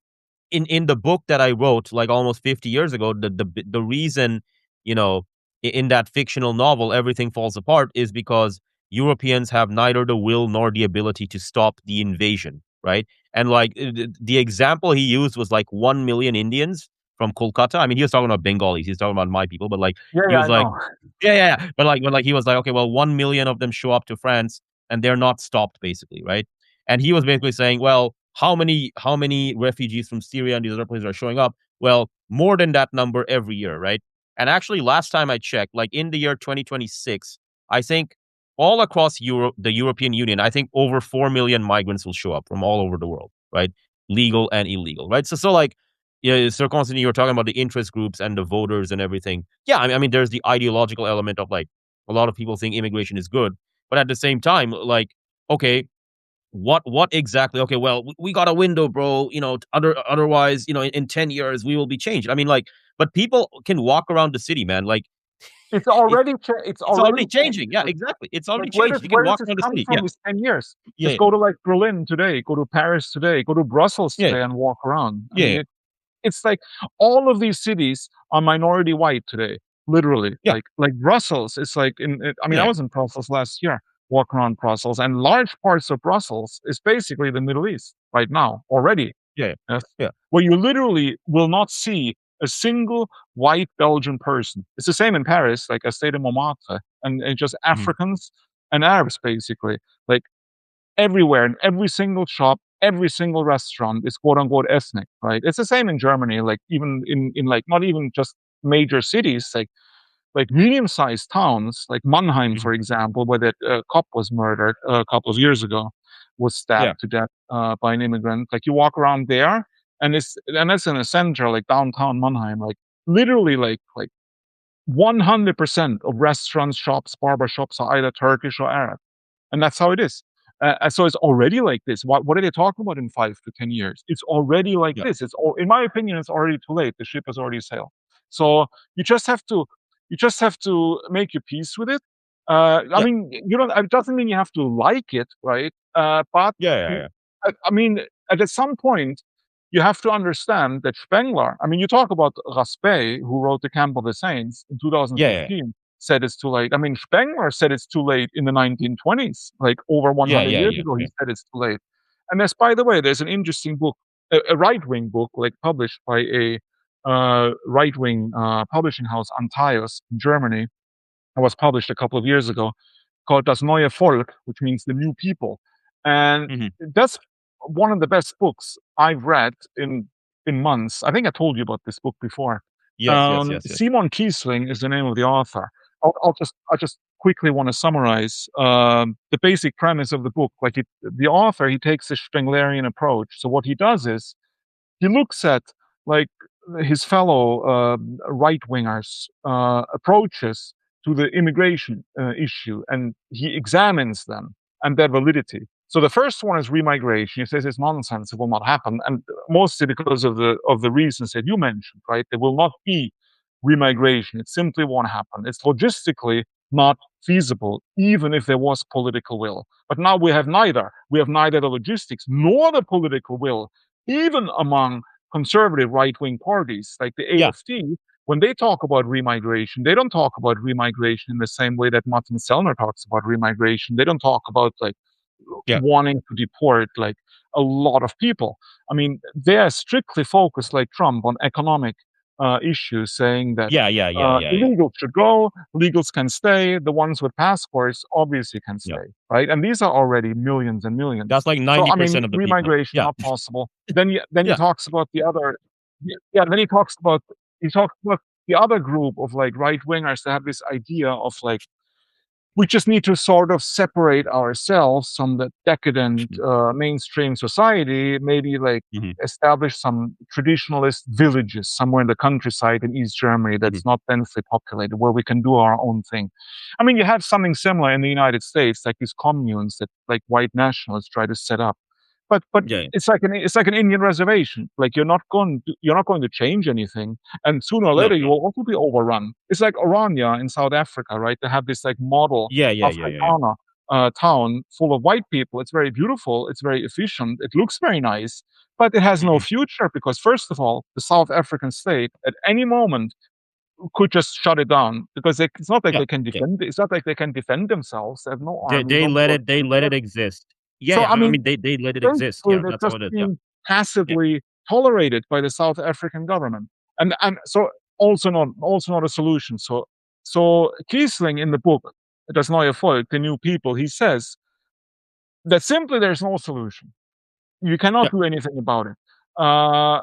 in the book that I wrote like almost 50 years ago, the reason, you know, in that fictional novel everything falls apart is because Europeans have neither the will nor the ability to stop the invasion, right? And like the example he used was like 1 million Indians from Kolkata. I mean, he was talking about Bengalis, he's talking about my people, but like yeah, he yeah, was I like, know. yeah, yeah, yeah. But like he was like, okay, well, 1 million of them show up to France and they're not stopped, basically, right? And he was basically saying, well, how many refugees from Syria and these other places are showing up? Well, more than that number every year, right? And actually, last time I checked, like in the year 2026, I think all across Europe, the European Union, I think over 4 million migrants will show up from all over the world, right? Legal and illegal, right? So like, yeah, Sir Constantine, you were talking about the interest groups and the voters and everything. Yeah, I mean, there's the ideological element of like a lot of people think immigration is good, but at the same time, like, okay, what exactly? Okay, well, we got a window, bro. You know, otherwise, you know, in 10 years we will be changed. I mean, like, but people can walk around the city, man. Like, It's it, already it's it's already already changing. changed. Yeah, exactly. It's Like already changed. You can where does walk this around the come city. from? Yeah, These 10 years. yeah, Just go to like Berlin today, go to Paris today, go to Brussels yeah, today, and walk around. I mean, yeah, it's like all of these cities are minority white today, literally. yeah, Like Brussels, it's like I mean, I yeah, was in Brussels last year, walking around Brussels, and large parts of Brussels is basically the Middle East right now already. yeah, Yes, yeah, where you literally will not see a single white Belgian person. It's the same in Paris, like I stayed in Montmartre, and it's just mhm, Africans and Arabs basically. Like everywhere in every single shop, every single restaurant is quote unquote ethnic, right? It's the same in Germany, like even in like not even just major cities, like medium-sized towns, like Mannheim, mhm, for example, where that cop was murdered a couple of years ago, was yeah, stabbed to death by an immigrant. Like you walk around there, and that's in the center, like downtown Mannheim, like literally like 100% of restaurants, shops, barber shops are either Turkish or Arab, and that's how it is. So it's already like this. What are they talking about in 5 to 10 years? It's already like yeah, this. In my opinion, it's already too late. The ship has already sailed. So you just have to, you just have to make your peace with it. I yeah, mean, you don't. It doesn't mean you have to like it, right? But yeah, yeah, yeah, I mean, at some point, you have to understand that Spengler. I mean, you talk about Raspe, who wrote *The Camp of the Saints* in yeah, yeah, 2015, said it's too late. I mean, Spengler said it's too late in the 1920s, like over yeah, 100 yeah, years yeah, ago. He yeah. said it's too late. And there's, by the way, there's an interesting book, a right-wing book, like published by a right-wing publishing house, Antaios, in Germany. It was published a couple of years ago, called Das neue Volk, which means the new people. And Mhm. that's one of the best books I've read in months. I think I told you about this book before. Yes, yes, yes, yes. Simon Kiesling is the name of the author. I just quickly want to summarize the basic premise of the book. Like the author, he takes a Spenglerian approach. So what he does is he looks at like his fellow right wingers' approaches to the immigration issue, and he examines them and their validity. So the first one is remigration. He says it's nonsense; it will not happen, and mostly because of the reasons that you mentioned. Right, there will not be remigration. It simply won't happen. It's logistically not feasible, even if there was political will. But now we have neither. We have neither the logistics nor the political will, even among conservative right-wing parties like the Yeah, AFD. When they talk about remigration, they don't talk about remigration in the same way that Martin Sellner talks about remigration. They don't talk about like yeah, wanting to deport like a lot of people. I mean, they are strictly focused, like Trump, on economic issues, saying that yeah, yeah, yeah, yeah, yeah, illegals should go, legals can stay, the ones with passports obviously can yeah. stay, right? And these are already millions and millions. That's like So, I 90% mean, of the people. remigration Yeah, not possible. Then he yeah, talks about the other, yeah. Then he talks about the other group of like right wingers that have this idea of like we just need to sort of separate ourselves from the decadent mainstream society, maybe like Hmm. establish some traditionalist villages somewhere in the countryside in East Germany Hmm. that's not densely populated, where we can do our own thing. I mean, you have something similar in the United States, like these communes that like white nationalists try to set up. But Yeah, yeah, it's like an Indian reservation. Like you're not going to change anything, and sooner or no, later you no, will also be overrun. It's like Orania in South Africa, right? They have this like model yeah, yeah, yeah, yeah, yeah. Afrikaner town full of white people. It's very beautiful. It's very efficient. It looks very nice, but it has no Hmm. future because first of all, the South African state at any moment could just shut it down because it's not like Yeah, they can yeah. defend. It's not like they can defend themselves. They have no They army, they no let it they military. let it exist. Yeah, So yeah. I I mean, mean, they let it exist. basically, Yeah, they're that's just how it is. Yeah, being yeah. passively tolerated by the South African government, and so also not a solution. So Kiesling in the book Das neue Volk, the new people, he says that simply there's no solution. You cannot Yeah. do anything about it. Uh,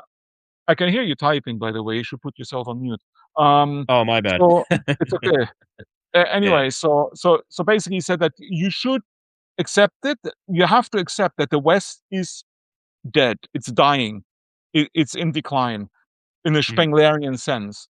I can hear you typing, by the way. You should put yourself on mute. Um, Oh, my bad. so it's okay. Yeah. Anyway, so basically, he said that you should accept it. You have to accept that the West is dead. It's dying. It's in decline in the Mhm. Spenglerian sense.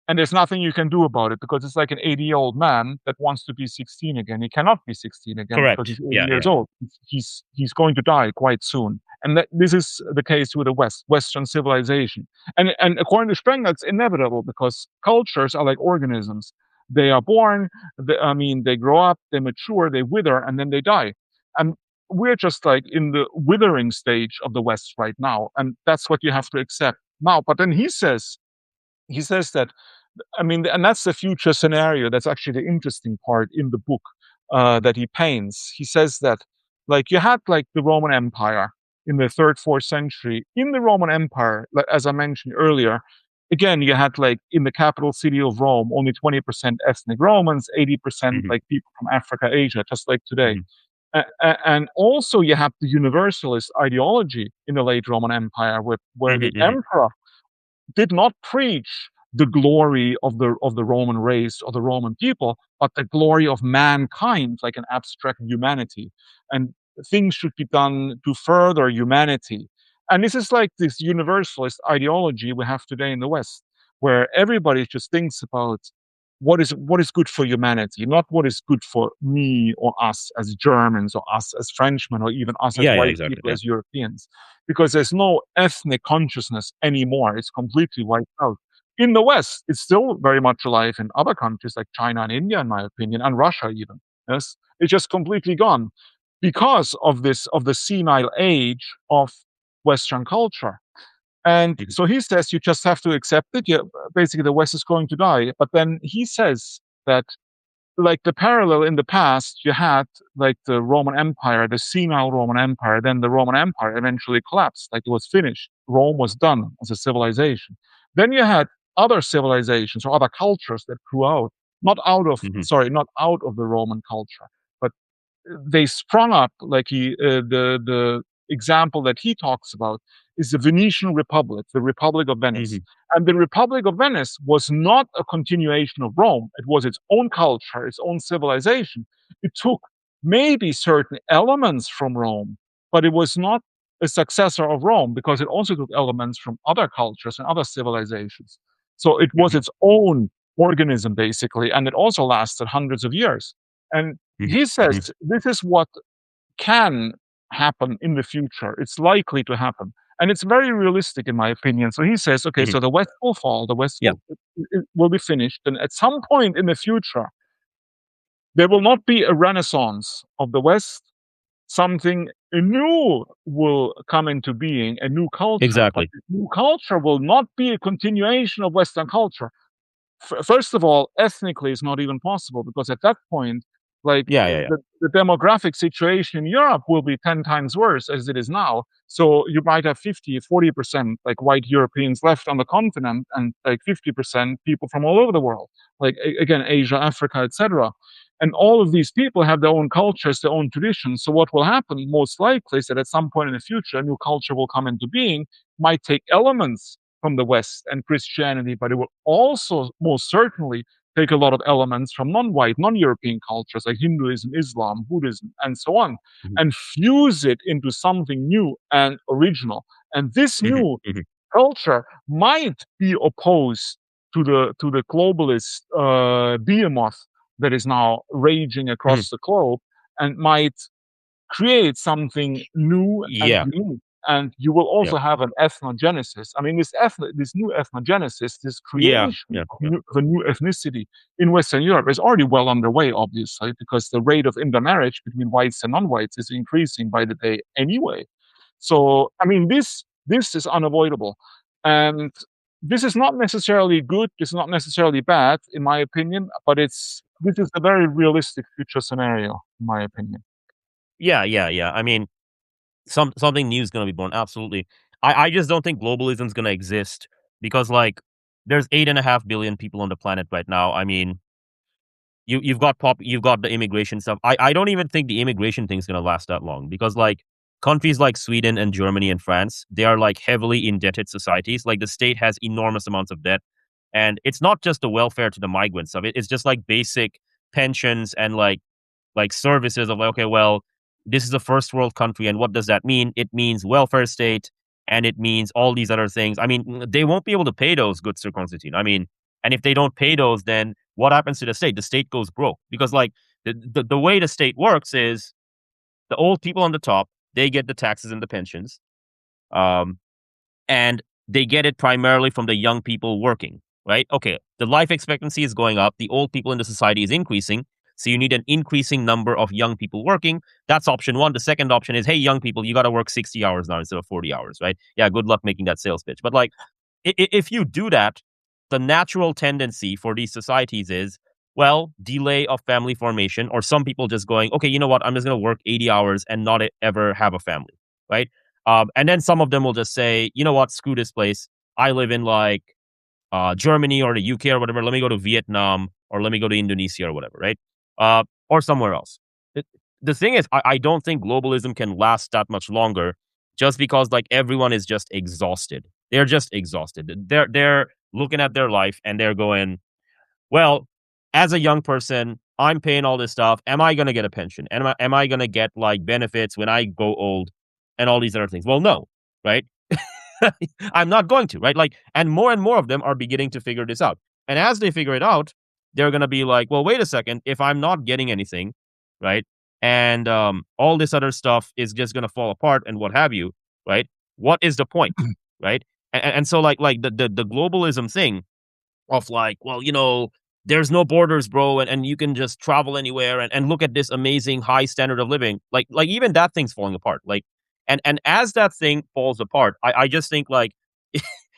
And there's nothing you can do about it because it's like an 80-year-old man that wants to be 16 again. He cannot be 16 again because he's Correct. 80 Yeah, years yeah. old. He's going to die quite soon. And this is the case with the Western civilization. And according to Spengler, it's inevitable because cultures are like organisms. They are born, they grow up, they mature, they wither, and then they die. And we're just like in the withering stage of the West right now. And that's what you have to accept now. But then he says that, I mean, and that's the future scenario. That's actually the interesting part in the book that he paints. He says that, like, you had like the Roman Empire in the third, fourth century. In the Roman Empire, like, as I mentioned earlier, again, you had like in the capital city of Rome, only 20% ethnic Romans, 80% Mhm, like people from Africa, Asia, just like today. mhm, And also, you have the universalist ideology in the late Roman Empire, where mhm, the mhm. emperor did not preach the glory of the Roman race or the Roman people, but the glory of mankind, like an abstract humanity. And things should be done to further humanity. And this is like this universalist ideology we have today in the West, where everybody just thinks about what is good for humanity, not what is good for me or us as Germans or us as Frenchmen or even us as Yeah, yeah, white exactly. people, Yeah. as Europeans, because there's no ethnic consciousness anymore. It's completely wiped out. In the West, it's still very much alive in other countries like China and India, in my opinion, and Russia even. Yes, it's just completely gone because of the senile age of Western culture. And Mhm, so he says you just have to accept it. Yeah, basically, the West is going to die. But then he says that, like, the parallel in the past, you had like the Roman Empire, the senile Roman Empire. Then the Roman Empire eventually collapsed, like it was finished. Rome was done as a civilization. Then you had other civilizations or other cultures that grew out, mhm, not out of the Roman culture, but they sprung up. Like the example that he talks about is the Venetian Republic, the Republic of Venice. mhm. And the Republic of Venice was not a continuation of Rome. It was its own culture, its own civilization. It took maybe certain elements from Rome, but it was not a successor of Rome because it also took elements from other cultures and other civilizations. So it was Mhm, its own organism, basically, and it also lasted hundreds of years. And mhm, he mhm, says this is what can happen in the future. It's likely to happen. And it's very realistic, in my opinion. So he says, okay, mhm. so the West will fall, the West Yeah, will be finished. And at some point in the future, there will not be a renaissance of the West. Something new will come into being, a new culture. But exactly. the new culture will not be a continuation of Western culture. First of all, ethnically, it's not even possible because at that point, like Yeah, yeah, yeah. the demographic situation in Europe will be 10 times worse as it is now. So you might have 50, 40% like white Europeans left on the continent and like 50% people from all over the world, like again, Asia, Africa, etc. And all of these people have their own cultures, their own traditions. So what will happen most likely is that at some point in the future, a new culture will come into being, might take elements from the West and Christianity, but it will also most certainly take a lot of elements from non-white, non-European cultures like Hinduism, Islam, Buddhism, and so on, Mhm, and fuse it into something new and original. And this mhm, new mhm, culture might be opposed to the globalist behemoth that is now raging mhm. across the globe, and might create something new and Yeah, unique. And you will yeah, also have an ethnogenesis. I mean, this new ethnogenesis, this yeah, creation yeah, of, yeah, of a new ethnicity in Western Europe is already well underway, obviously, because the rate of intermarriage between whites and non-whites is increasing by the day anyway. So, I mean, this is unavoidable, and this is not necessarily good. This is not necessarily bad, in my opinion. But this is a very realistic future scenario, in my opinion. yeah, yeah, yeah. I mean, something new is gonna be born. Absolutely. I just don't think globalism is gonna exist because like there's 8.5 billion people on the planet right now. I mean, you've got the immigration stuff. I don't even think the immigration thing is gonna last that long because like countries like Sweden and Germany and France, they are like heavily indebted societies. Like the state has enormous amounts of debt. And it's not just the welfare to the migrants of it. It's just like basic pensions and like services of like, okay, well, this is a first world country, and what does that mean? It means welfare state, and it means all these other things. I mean, they won't be able to pay those, good Sir Constantine. I mean, and if they don't pay those, then what happens to the state? The state goes broke because like the way the state works is the old people on the top, they get the taxes and the pensions. Um, and they get it primarily from the young people working, right? Okay, the life expectancy is going up, the old people in the society is increasing, so you need an increasing number of young people working. That's option one. The second option is, hey, young people, you got to work 60 hours now instead of 40 hours, right? Yeah, good luck making that sales pitch. But like, if you do that, the natural tendency for these societies is, well, delay of family formation, or some people just going, okay, you know what, I'm just going to work 80 hours and not ever have a family, right? And then some of them will just say, you know what, screw this place. I live in like Germany or the UK or whatever. Let me go to Vietnam or let me go to Indonesia or whatever, right? Or somewhere else. The, the thing is, I don't think globalism can last that much longer just because like everyone is just exhausted. They're just exhausted. They're looking at their life and they're going, well, as a young person, I'm paying all this stuff. Am I going to get a pension? Am I going to get like benefits when I go old and all these other things? Well, no, right? I'm not going to, right? Like, and more of them are beginning to figure this out. And as they figure it out, they're going to be like, well, wait a second. If I'm not getting anything, right? And all this other stuff is just going to fall apart and what have you, right? What is the point, right? And so like the globalism thing of like, well, there's no borders, bro, and you can just travel anywhere and look at this amazing high standard of living. Like even that thing's falling apart. Like and as that thing falls apart, I just think like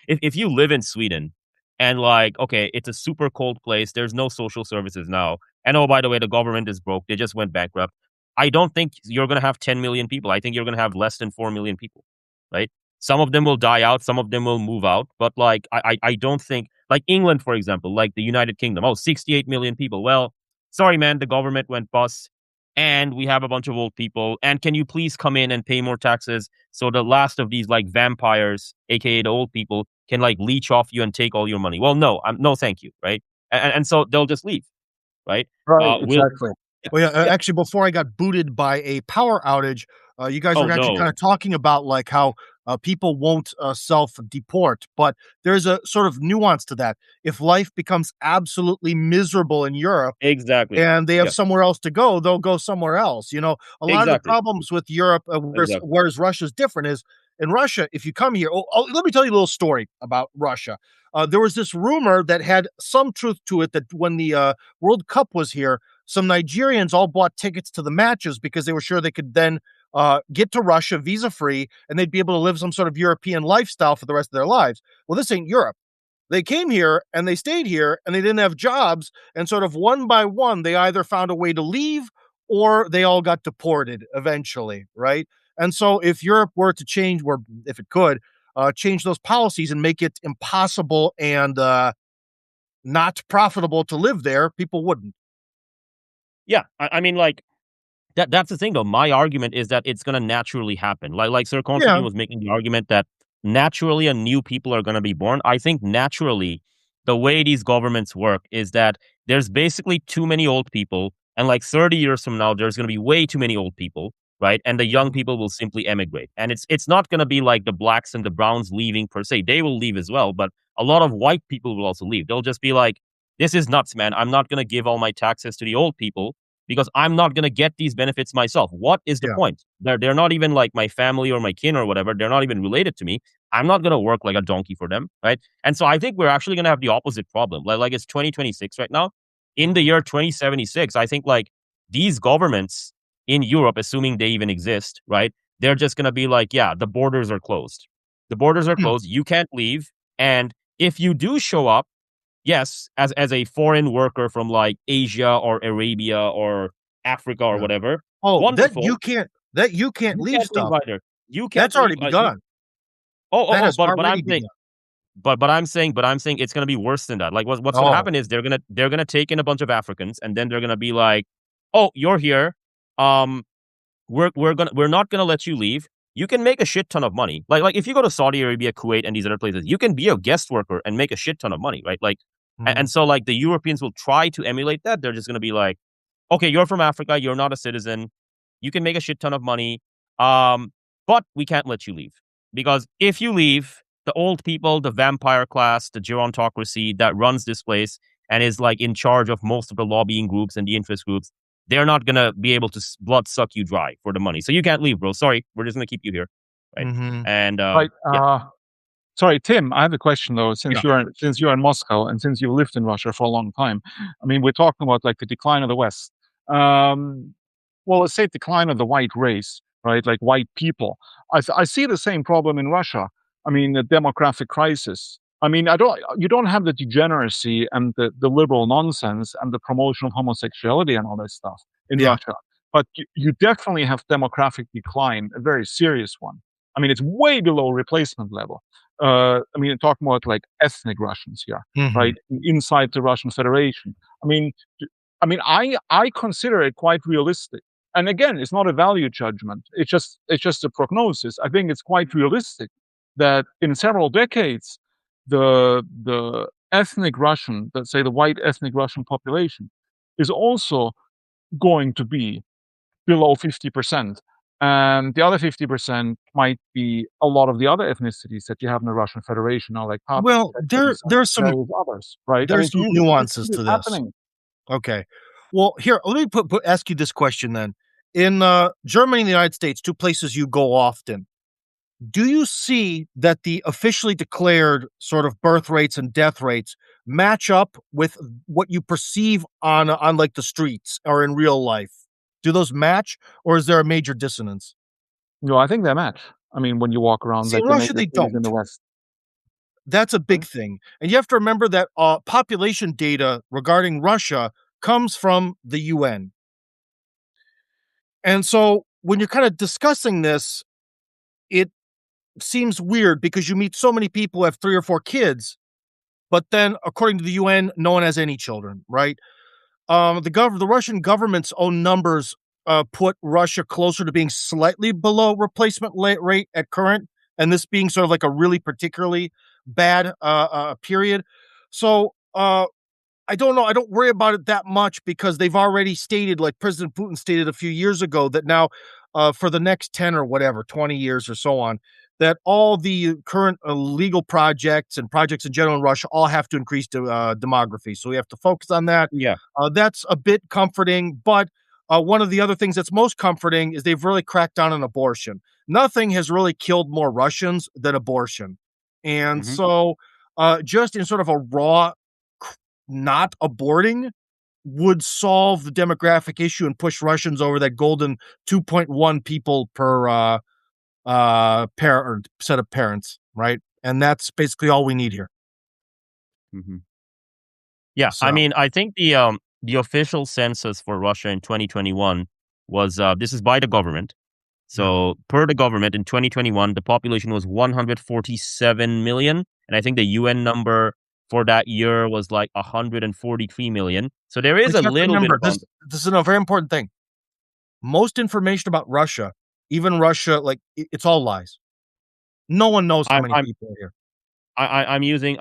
if you live in Sweden and like, okay, it's a super cold place, there's no social services now. And oh, by the way, the government is broke, they just went bankrupt. I don't think you're gonna have 10 million people. I think you're gonna have less than 4 million people. Right? Some of them will die out, some of them will move out, but like I don't think like England, for example, like the United Kingdom, oh, 68 million people. Well, sorry, man, the government went bust and we have a bunch of old people. And can you please come in and pay more taxes so the last of these like vampires, aka the old people, can like leech off you and take all your money? Well, no, no, thank you, right? And so they'll just leave, right? Right, Will exactly. Well, yeah, yeah. actually, before I got booted by a power outage, you guys Oh were actually kind no, of talking about like how people won't self-deport, but there's a sort of nuance to that. If life becomes absolutely miserable in Europe exactly. and they have Yeah, somewhere else to go, they'll go somewhere else. A lot of the exactly, problems with Europe, exactly. whereas Russia's different, is in Russia, if you come here, let me tell you a little story about Russia. There was this rumor that had some truth to it that when the World Cup was here, some Nigerians all bought tickets to the matches because they were sure they could then get to Russia visa free and they'd be able to live some sort of European lifestyle for the rest of their lives. Well, this ain't Europe. They came here and they stayed here and they didn't have jobs. And sort of one by one, they either found a way to leave or they all got deported eventually. Right. And so if Europe were to change, or if it could, change those policies and make it impossible and not profitable to live there, people wouldn't. Yeah, I mean, like that's the thing though. My argument is that it's gonna naturally happen. Like Sir Yeah. Constantine was making the argument that naturally a new people are gonna be born. I think naturally the way these governments work is that there's basically too many old people, and like 30 years from now, there's going to be way too many old people, right? And the young people will simply emigrate. And it's not going to be like the blacks and the browns leaving per se. They will leave as well, but a lot of white people will also leave. They'll just be like, this is nuts, man. I'm not going to give all my taxes to the old people because I'm not going to get these benefits myself. What is the Yeah. point? They're not even like my family or my kin or whatever. They're not even related to me. I'm not going to work like a donkey for them, right? And so I think we're actually going to have the opposite problem. Like it's 2026 right now. In the year 2076, I think like these governments in Europe, assuming they even exist, right? They're just going to be like, yeah, the borders are closed. The borders are closed. You can't leave. And if you do show up, yes, as a foreign worker from like Asia or Arabia or Africa or Yeah. whatever, Oh, wonderful. that you can't You leave can't leave stuff. either. You can't That's already leave. begun. That has But already I'm saying, begun. but I'm saying it's gonna be worse than that. Like what's gonna Oh, happen is they're gonna take in a bunch of Africans and then they're gonna be like, oh, you're here. Um, we're not gonna let you leave. You can make a shit ton of money. Like if you go to Saudi Arabia, Kuwait, and these other places, you can be a guest worker and make a shit ton of money, right? Like, and mhm. so like the Europeans will try to emulate that. They're just gonna be like, okay, you're from Africa, you're not a citizen, you can make a shit ton of money, but we can't let you leave because if you leave, the old people, the vampire class, the gerontocracy that runs this place and is like in charge of most of the lobbying groups and the interest groups, they're not gonna be able to blood suck you dry for the money. So you can't leave, bro. Sorry, we're just gonna keep you here, right? Mhm. And Right. yeah, Sorry, Tim, I have a question though, Yeah. since you're in Moscow and since you've lived in Russia for a long time. I mean, we're talking about like the decline of the West. Um, well, let's say decline of the white race, right? Like white people. I see the same problem in Russia. I mean, the demographic crisis. I mean, you don't have the degeneracy and the liberal nonsense and the promotion of homosexuality and all that stuff in Yeah. Russia, but you definitely have demographic decline, a very serious one. I mean, it's way below replacement level. I mean, talking about like ethnic Russians here, Mhm. right? Inside the Russian Federation. I mean, I consider it quite realistic. And again, it's not a value judgment. It's just a prognosis. I think it's quite realistic that in several decades, the ethnic Russian, let's say the white ethnic Russian population, is also going to be below 50%. And the other 50% might be a lot of the other ethnicities that you have in the Russian Federation now, like Well, Tatarstan and various others, right? I mean, there's some you nuances see it to this. happening. Okay. Well, here, let me ask you this question then. In Germany and the United States, two places you go often, do you see that the officially declared sort of birth rates and death rates match up with what you perceive on like the streets or in real life? Do those match, or is there a major dissonance? No, I think they match. I mean, when you walk around See, in like the Russia, major they cities in don't. the West. That's a Right? big thing, and you have to remember that population data regarding Russia comes from the UN. And so when you're kind of discussing this, it seems weird because you meet so many people who have 3 or 4 kids, but then according to the UN, no one has any children, right? The Russian government's own numbers, put Russia closer to being slightly below replacement rate at current, and this being sort of like a really particularly bad, period. So, I don't know. I don't worry about it that much because they've already stated, like President Putin stated a few years ago, that now, for the next 10 or whatever, 20 years or so on, that all the current legal projects and projects in general in Russia all have to increase demography. So we have to focus on that. yeah. That's a bit comforting. But one of the other things that's most comforting is they've really cracked down on abortion. Nothing has really killed more Russians than abortion. And Hmm. so, just in sort of a raw not aborting would solve the demographic issue and push Russians over that golden 2.1 people per pair or set of parents, right? And that's basically all we need here. Hmm. Yeah, I So, mean, I think the official census for Russia in 2021 was this is by the government. yeah. So per the government in 2021, the population was 147 million, and I think the UN number for that year was like 143 million. So there is But a you have to little bit remember of this is a very important thing. Most information about Russia, even Russia, like it's all lies. No one knows how I'm many I'm people are here. I'm using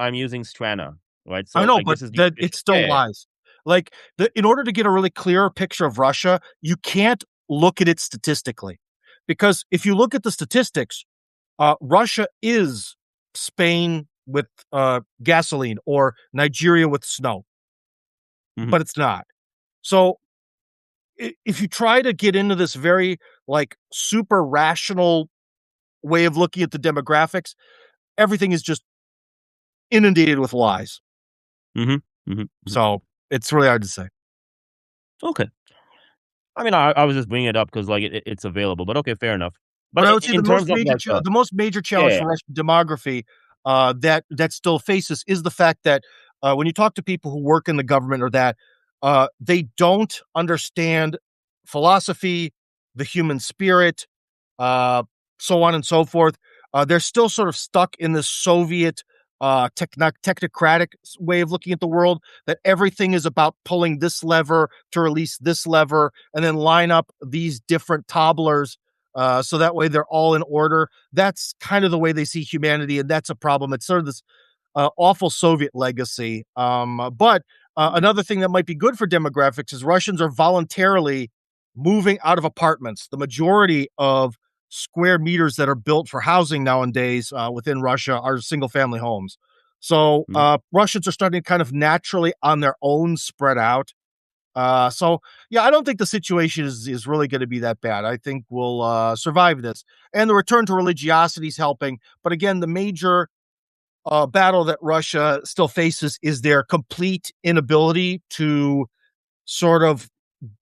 Strana, right? I So know, like but this is the that it's official. Yeah, still yeah. lies. Like, in order to get a really clear picture of Russia, you can't look at it statistically. Because if you look at the statistics, Russia is Spain with gasoline or Nigeria with snow, Mhm. but it's not. So if you try to get into this very like super rational way of looking at the demographics, everything is just inundated with lies. Mhm. Mhm. Mhm. So it's really hard to say. Okay. I mean, I was just bringing it up because like it's available, but okay, fair enough. But But I would say in terms of like, the most major yeah, challenge yeah. for Russian demography, that still faces is the fact that, when you talk to people who work in the government or that, they don't understand philosophy, the human spirit, uh, so on and so forth. They're still sort of stuck in this Soviet, technocratic way of looking at the world, that everything is about pulling this lever to release this lever and then line up these different toddlers, so that way they're all in order. That's kind of the way they see humanity, and that's a problem. It's sort of this awful Soviet legacy. But another thing that might be good for demographics is Russians are voluntarily moving out of apartments. The majority of square meters that are built for housing nowadays within Russia are single family homes. So Mhm. Russians are starting to kind of naturally on their own spread out. So yeah, I don't think the situation is really going to be that bad. I think we'll survive this, and the return to religiosity is helping. But again, the major battle that Russia still faces is their complete inability to sort of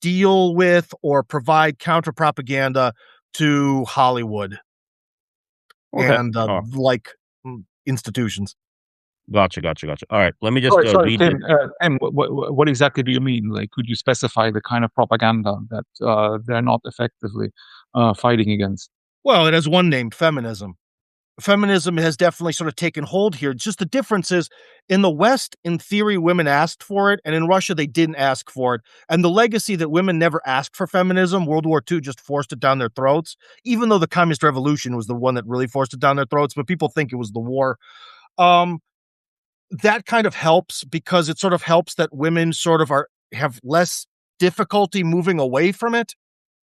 deal with or provide counter propaganda to Hollywood Okay. and Oh, like institutions. gotcha, gotcha, gotcha. All right, let me just Sorry, read this. Tim, what exactly do you mean? Like, could you specify the kind of propaganda that they're not effectively fighting against? Well, it has one name: feminism. Feminism has definitely sort of taken hold here. Just the difference is in the West, in theory, women asked for it, and in Russia, they didn't ask for it. And the legacy that women never asked for feminism, World War II just forced it down their throats, even though the Communist Revolution was the one that really forced it down their throats, but people think it was the war. Um, that kind of helps because it sort of helps that women sort of have less difficulty moving away from it.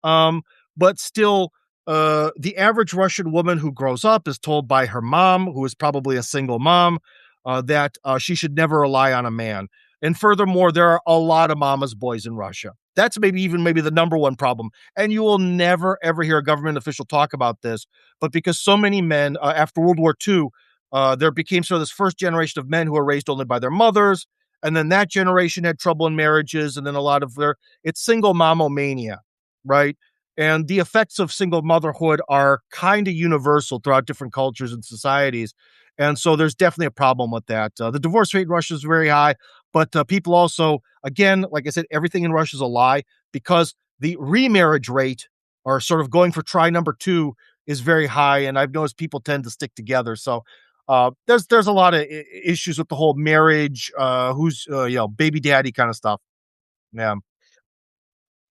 Um, but still, the average Russian woman who grows up is told by her mom, who is probably a single mom, that she should never rely on a man. And furthermore, there are a lot of mama's boys in Russia. That's maybe the number one problem. And you will never ever hear a government official talk about this. But because so many men after World War II, there became sort of this first generation of men who were raised only by their mothers, and then that generation had trouble in marriages, and then a lot of it's single momomania, right? And the effects of single motherhood are kind of universal throughout different cultures and societies. And so there's definitely a problem with that. The divorce rate in Russia is very high, but people also, again, like I said, everything in Russia is a lie because the remarriage rate, or sort of going for try number two, is very high. And I've noticed people tend to stick together. So there's a lot of issues with the whole marriage, who's baby daddy kind of stuff. Yeah,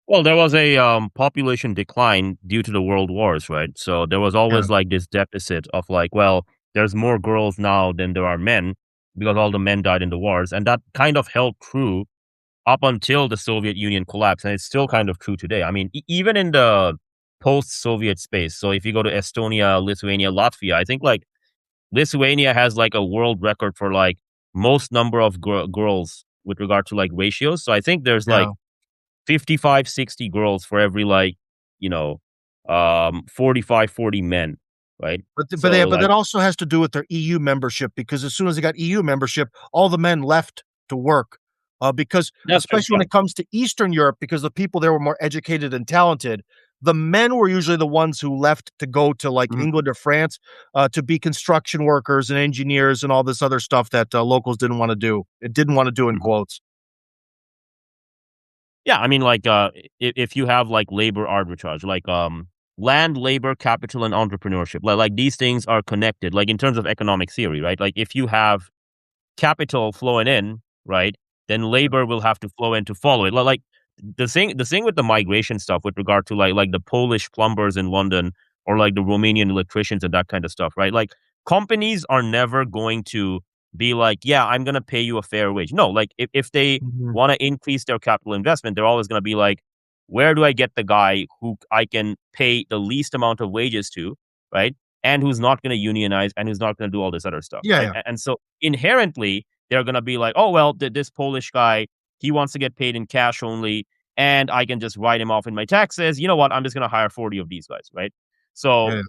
Well, there was a population decline due to the world wars, right? So there was yeah, always like this deficit of like, well, there's more girls now than there are men because all the men died in the wars, and that kind of held true up until the Soviet Union collapsed, and it's still kind of true today. I mean, even in the post-Soviet space. So if you go to Estonia, Lithuania, Latvia, I think like Lithuania has like a world record for like most number of girls with regard to like ratios. So I think there's like yeah. 55, 60 girls for every like, you know, 45, 40 men, right? So But like, that also has to do with their EU membership because as soon as they got EU membership, all the men left to work. Because that's true. especially Yeah. when it comes to Eastern Europe, because the people there were more educated and talented, the men were usually the ones who left to go to like Mhm, England or France to be construction workers and engineers and all this other stuff that locals didn't want to do. It didn't want to do in mhm. quotes. Yeah, I mean, like, if you have like labor arbitrage, like land, labor, capital, and entrepreneurship, like these things are connected, like in terms of economic theory, right? Like if you have capital flowing in, right, then labor will have to flow in to follow it. Like the thing with the migration stuff with regard to like the Polish plumbers in London or like the Romanian electricians and that kind of stuff, right? Like companies are never going to be like, yeah, I'm going to pay you a fair wage. No, like if they Mhm. want to increase their capital investment, they're always going to be like, where do I get the guy who I can pay the least amount of wages to, right? And who's not going to unionize and who's not going to do all this other stuff, Yeah, right? yeah, And so inherently, they're going to be like, oh, well, this Polish guy, he wants to get paid in cash only, and I can just write him off in my taxes. You know what? I'm just going to hire 40 of these guys, right? So yeah.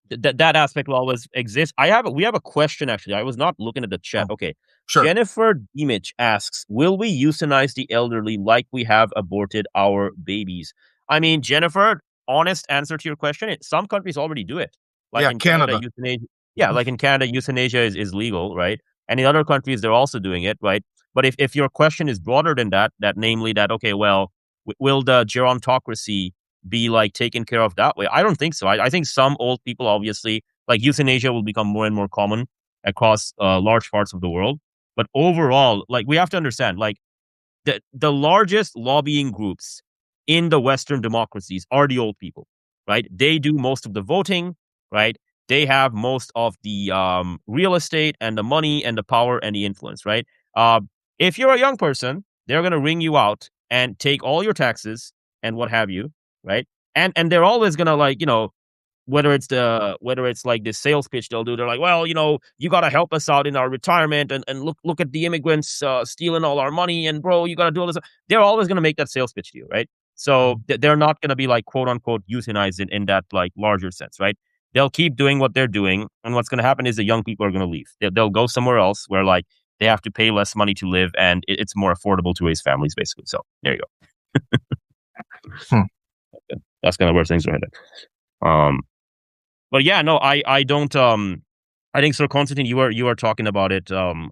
that aspect will always exist. We have a question actually. I was not looking at the chat. Oh, Okay. sure. Jennifer Dimich asks, will we euthanize the elderly like we have aborted our babies? I mean, Jennifer, honest answer to your question, some countries already do it. Like Yeah, in Canada, Canada. euthanasia, yeah, like in Canada, euthanasia is legal, right? And in other countries, they're also doing it, right? But if your question is broader than that namely that, okay, well, will the gerontocracy be like taken care of that way? I don't think so. I think some old people, obviously, like euthanasia will become more and more common across large parts of the world. But overall, like we have to understand, like the largest lobbying groups in the Western democracies are the old people, right? They do most of the voting, right? They have most of the real estate and the money and the power and the influence, right? Uh, if you're a young person, they're going to ring you out and take all your taxes and what have you, right? And they're always going to like, whether it's like this sales pitch they'll do, they're like, well, you got to help us out in our retirement, and look at the immigrants stealing all our money, and bro, you got to do all this. They're always going to make that sales pitch to you, right? So they're not going to be like quote unquote euthanized in that like larger sense, right? They'll keep doing what they're doing, and what's going to happen is the young people are going to leave. They'll go somewhere else where like they have to pay less money to live, and it's more affordable to raise families, basically. So there you Hmm. go. That's kind of where things are headed. Um, but yeah, no, I don't. I think Sir Constantine, you are talking about it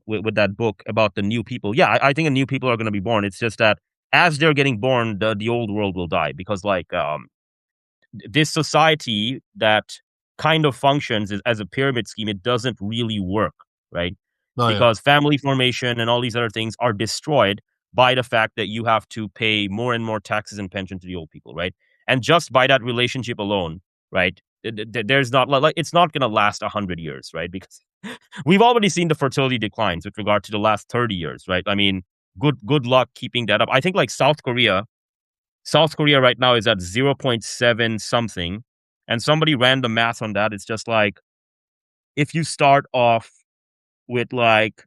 with that book about the new people. Yeah, I think the new people are going to be born. It's just that as they're getting born, the old world will die because like this society that kind of functions as a pyramid scheme, it doesn't really work, right? Oh, yeah. Because family formation and all these other things are destroyed by the fact that you have to pay more and more taxes and pension to the old people, right? And just by that relationship alone, right? There's not like it's not going to last 100 years, right? Because we've already seen the fertility declines with regard to the last 30 years, right? I mean, good luck keeping that up. I think like South Korea right now is at 0.7 something. And somebody ran the math on that. It's just like if you start off with like,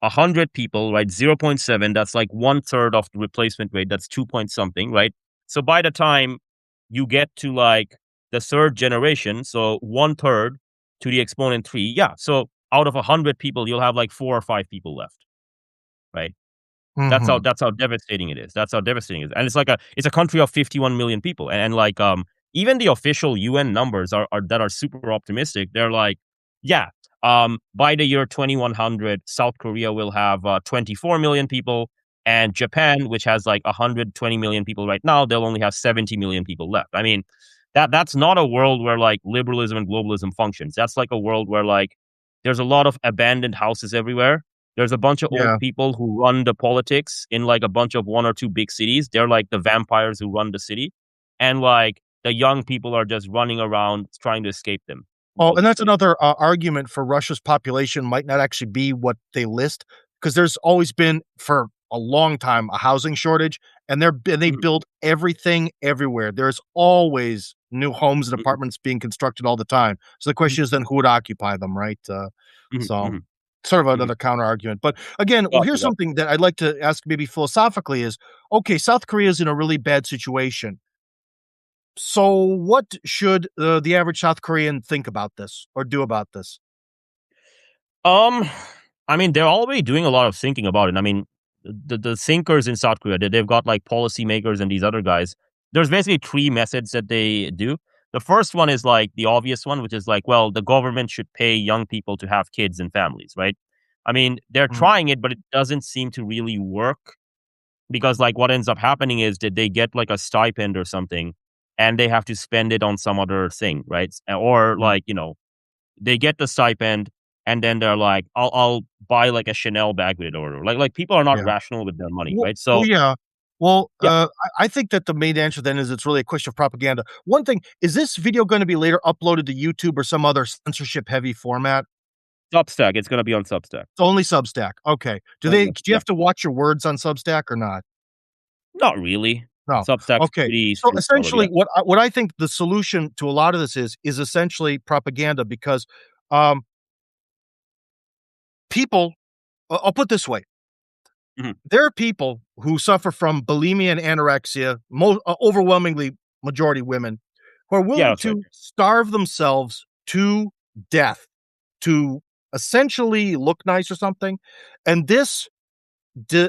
100 people, right? 0.7, that's like one third of the replacement rate. That's 2 point something, right? So by the time you get to like the third generation, so one third to the exponent three, yeah. So out of 100 people, you'll have like 4 or 5 people left, right? Mhm. That's how devastating it is. That's how devastating it is. And it's a country of 51 million people. And like even the official UN numbers are that are super optimistic. They're like, yeah, by the year 2100, South Korea will have 24 million people, and Japan, which has like 120 million people right now, they'll only have 70 million people left. I mean, that's not a world where like liberalism and globalism functions. That's like a world where like there's a lot of abandoned houses everywhere. There's a bunch of old Yeah. people who run the politics in like a bunch of one or two big cities. They're like the vampires who run the city. And like the young people are just running around trying to escape them Oh, and that's ultimately. another, argument for Russia's population might not actually be what they list, because there's always been, for a long time, a housing shortage, and they Mhm, build everything everywhere. There's always new homes and mhm, apartments being constructed all the time. So the mhm, question is then who would occupy them, right? mhm, So mhm, sort of mhm. another counter argument. But again, well, Got you, here's got something that I'd like to ask maybe philosophically is, okay, South Korea is in a really bad situation. So what should, the average South Korean think about this or do about this? you. I mean, they're already doing a lot of thinking about it. I mean, the thinkers in South Korea, they've got like policymakers and these other guys. There's basically three methods that they do. The first one is like the obvious one, which is like, well, the government should pay young people to have kids and families, right? I mean, they're Mm, trying it, but it doesn't seem to really work because like what ends up happening is that they get like a stipend or something and they have to spend it on some other thing, right? Or mm, like, they get the stipend and then they're like, I'll buy like a Chanel bag with it or whatever. Like people are not yeah. rational with their money, Well right? well, So yeah. Well, yeah. I think that the main answer then is it's really a question of propaganda. One thing, is this video gonna be later uploaded to YouTube or some other censorship heavy format? Substack. It's gonna be on Substack. It's only Substack. Okay. Do you Yeah. have to watch your words on Substack or not? Not really. No. Substack's Okay. pretty So straightforward, yeah. essentially, what I think the solution to a lot of this is essentially propaganda because um, people. I'll put it this way: Mhm. there are people who suffer from bulimia and anorexia, overwhelmingly majority women, who are Yeah, willing that's right. to starve themselves to death to essentially look nice or something. And this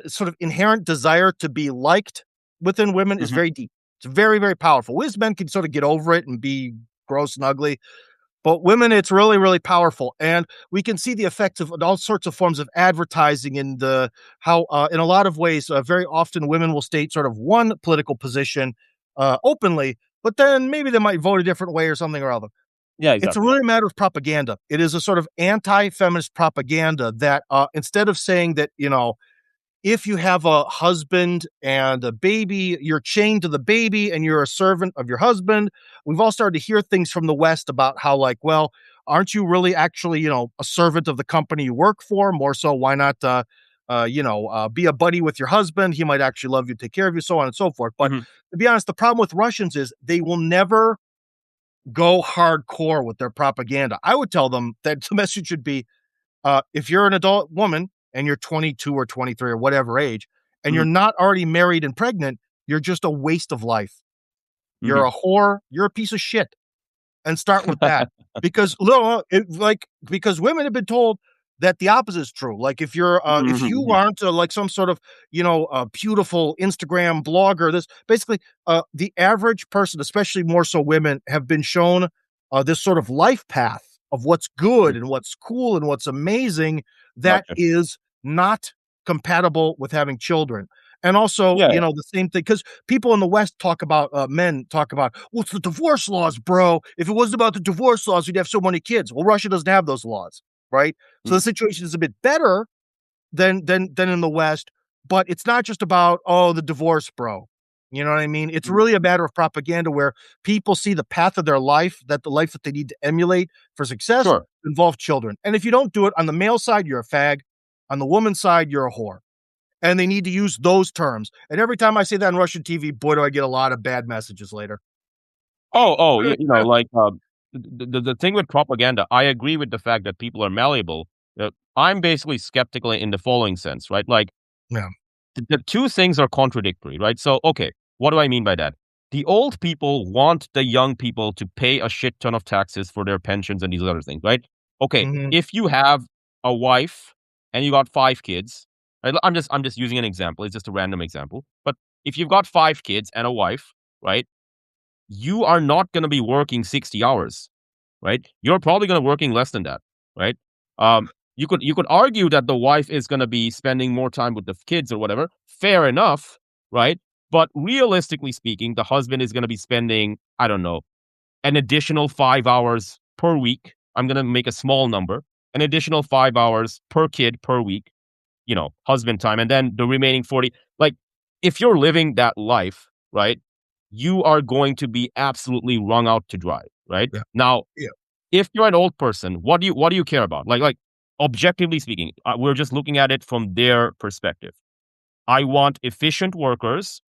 sort of inherent desire to be liked within women is Mhm. very deep. It's very, very powerful. We as men can sort of get over it and be gross and ugly, but women, it's really, really powerful. And we can see the effects of all sorts of forms of advertising and how, in a lot of ways, very often women will state sort of one political position openly, but then maybe they might vote a different way or something or other. Yeah, It's a exactly. really matter of propaganda. It is a sort of anti-feminist propaganda that instead of saying that, if you have a husband and a baby, you're chained to the baby and you're a servant of your husband. We've all started to hear things from the West about how, like, well, aren't you really actually, a servant of the company you work for? More so, why not, be a buddy with your husband? He might actually love you, take care of you, so on and so forth. But Mhm. to be honest, the problem with Russians is they will never go hardcore with their propaganda. I would tell them that the message should be if you're an adult woman and you're 22 or 23 or whatever age, and you're Mhm. not already married and pregnant, you're just a waste of life. You're Mhm. a whore. You're a piece of shit. And start with that because no, because women have been told that the opposite is true. Like if Mhm, you mhm. aren't like some sort of beautiful Instagram blogger, this basically the average person, especially more so women, have been shown this sort of life path of what's Mhm. good and what's cool and what's amazing that Gotcha. is not compatible with having children. And also, Yeah, yeah. the same thing because people in the West talk about men talk about, well, it's the divorce laws, bro. If it wasn't about the divorce laws, we'd have so many kids. Well, Russia doesn't have those laws, right? So the Mhm. situation is a bit better than in the West, but it's not just about, oh, the divorce, bro. You know what I mean? It's Mhm. really a matter of propaganda where people see the path of their life, that the life that they need to emulate for success Sure. involve children. And if you don't do it on the male side, you're a fag. On the woman's side, you're a whore. And they need to use those terms. And every time I say that on Russian TV, boy, do I get a lot of bad messages later. Oh, like, the thing with propaganda, I agree with the fact that people are malleable. I'm basically skeptical in the following sense, right? Like, Yeah. the two things are contradictory, right? So, okay, what do I mean by that? The old people want the young people to pay a shit ton of taxes for their pensions and these other things, right? Okay, Mhm. if you have a wife and you got 5 kids, right? I'm just using an example. It's just a random example. But if you've got 5 kids and a wife, right? You are not going to be working 60 hours, right? You're probably going to working less than that, right? You could argue that the wife is going to be spending more time with the kids or whatever. Fair enough, right? But realistically speaking, the husband is going to be spending, I don't know, an additional 5 hours per week. I'm going to make a small number, an additional 5 hours per kid per week, husband time, and then the remaining 40. Like, if you're living that life, right, you are going to be absolutely wrung out to dry, right? Yeah. Now, Yeah. if you're an old person, what do you care about? Like objectively speaking, we're just looking at it from their perspective. I want efficient workers,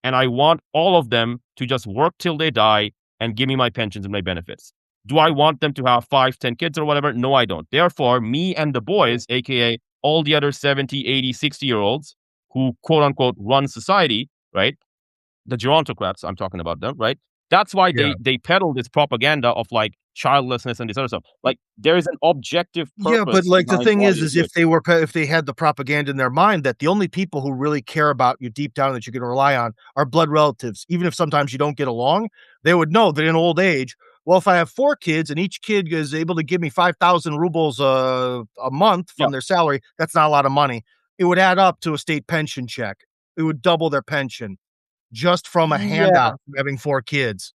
and I want all of them to just work till they die and give me my pensions and my benefits. Do I want them to have 5, 10 kids or whatever? No, I don't. Therefore, me and the boys, aka all the other 70, 80, 60 year olds who quote unquote run society, right? The gerontocrats, I'm talking about them, right? That's why Yeah. they peddle this propaganda of like childlessness and this other stuff. Like, there is an objective Yeah, but, purpose like, the behind thing why they is do it. if they had the propaganda in their mind that the only people who really care about you deep down that you can rely on are blood relatives, even if sometimes you don't get along, they would know that in old age, well, if I have 4 kids and each kid is able to give me 5,000 rubles a month Yeah. from their salary, that's not a lot of money. It would add up to a state pension check. It would double their pension just from a Yeah. handout from having 4 kids.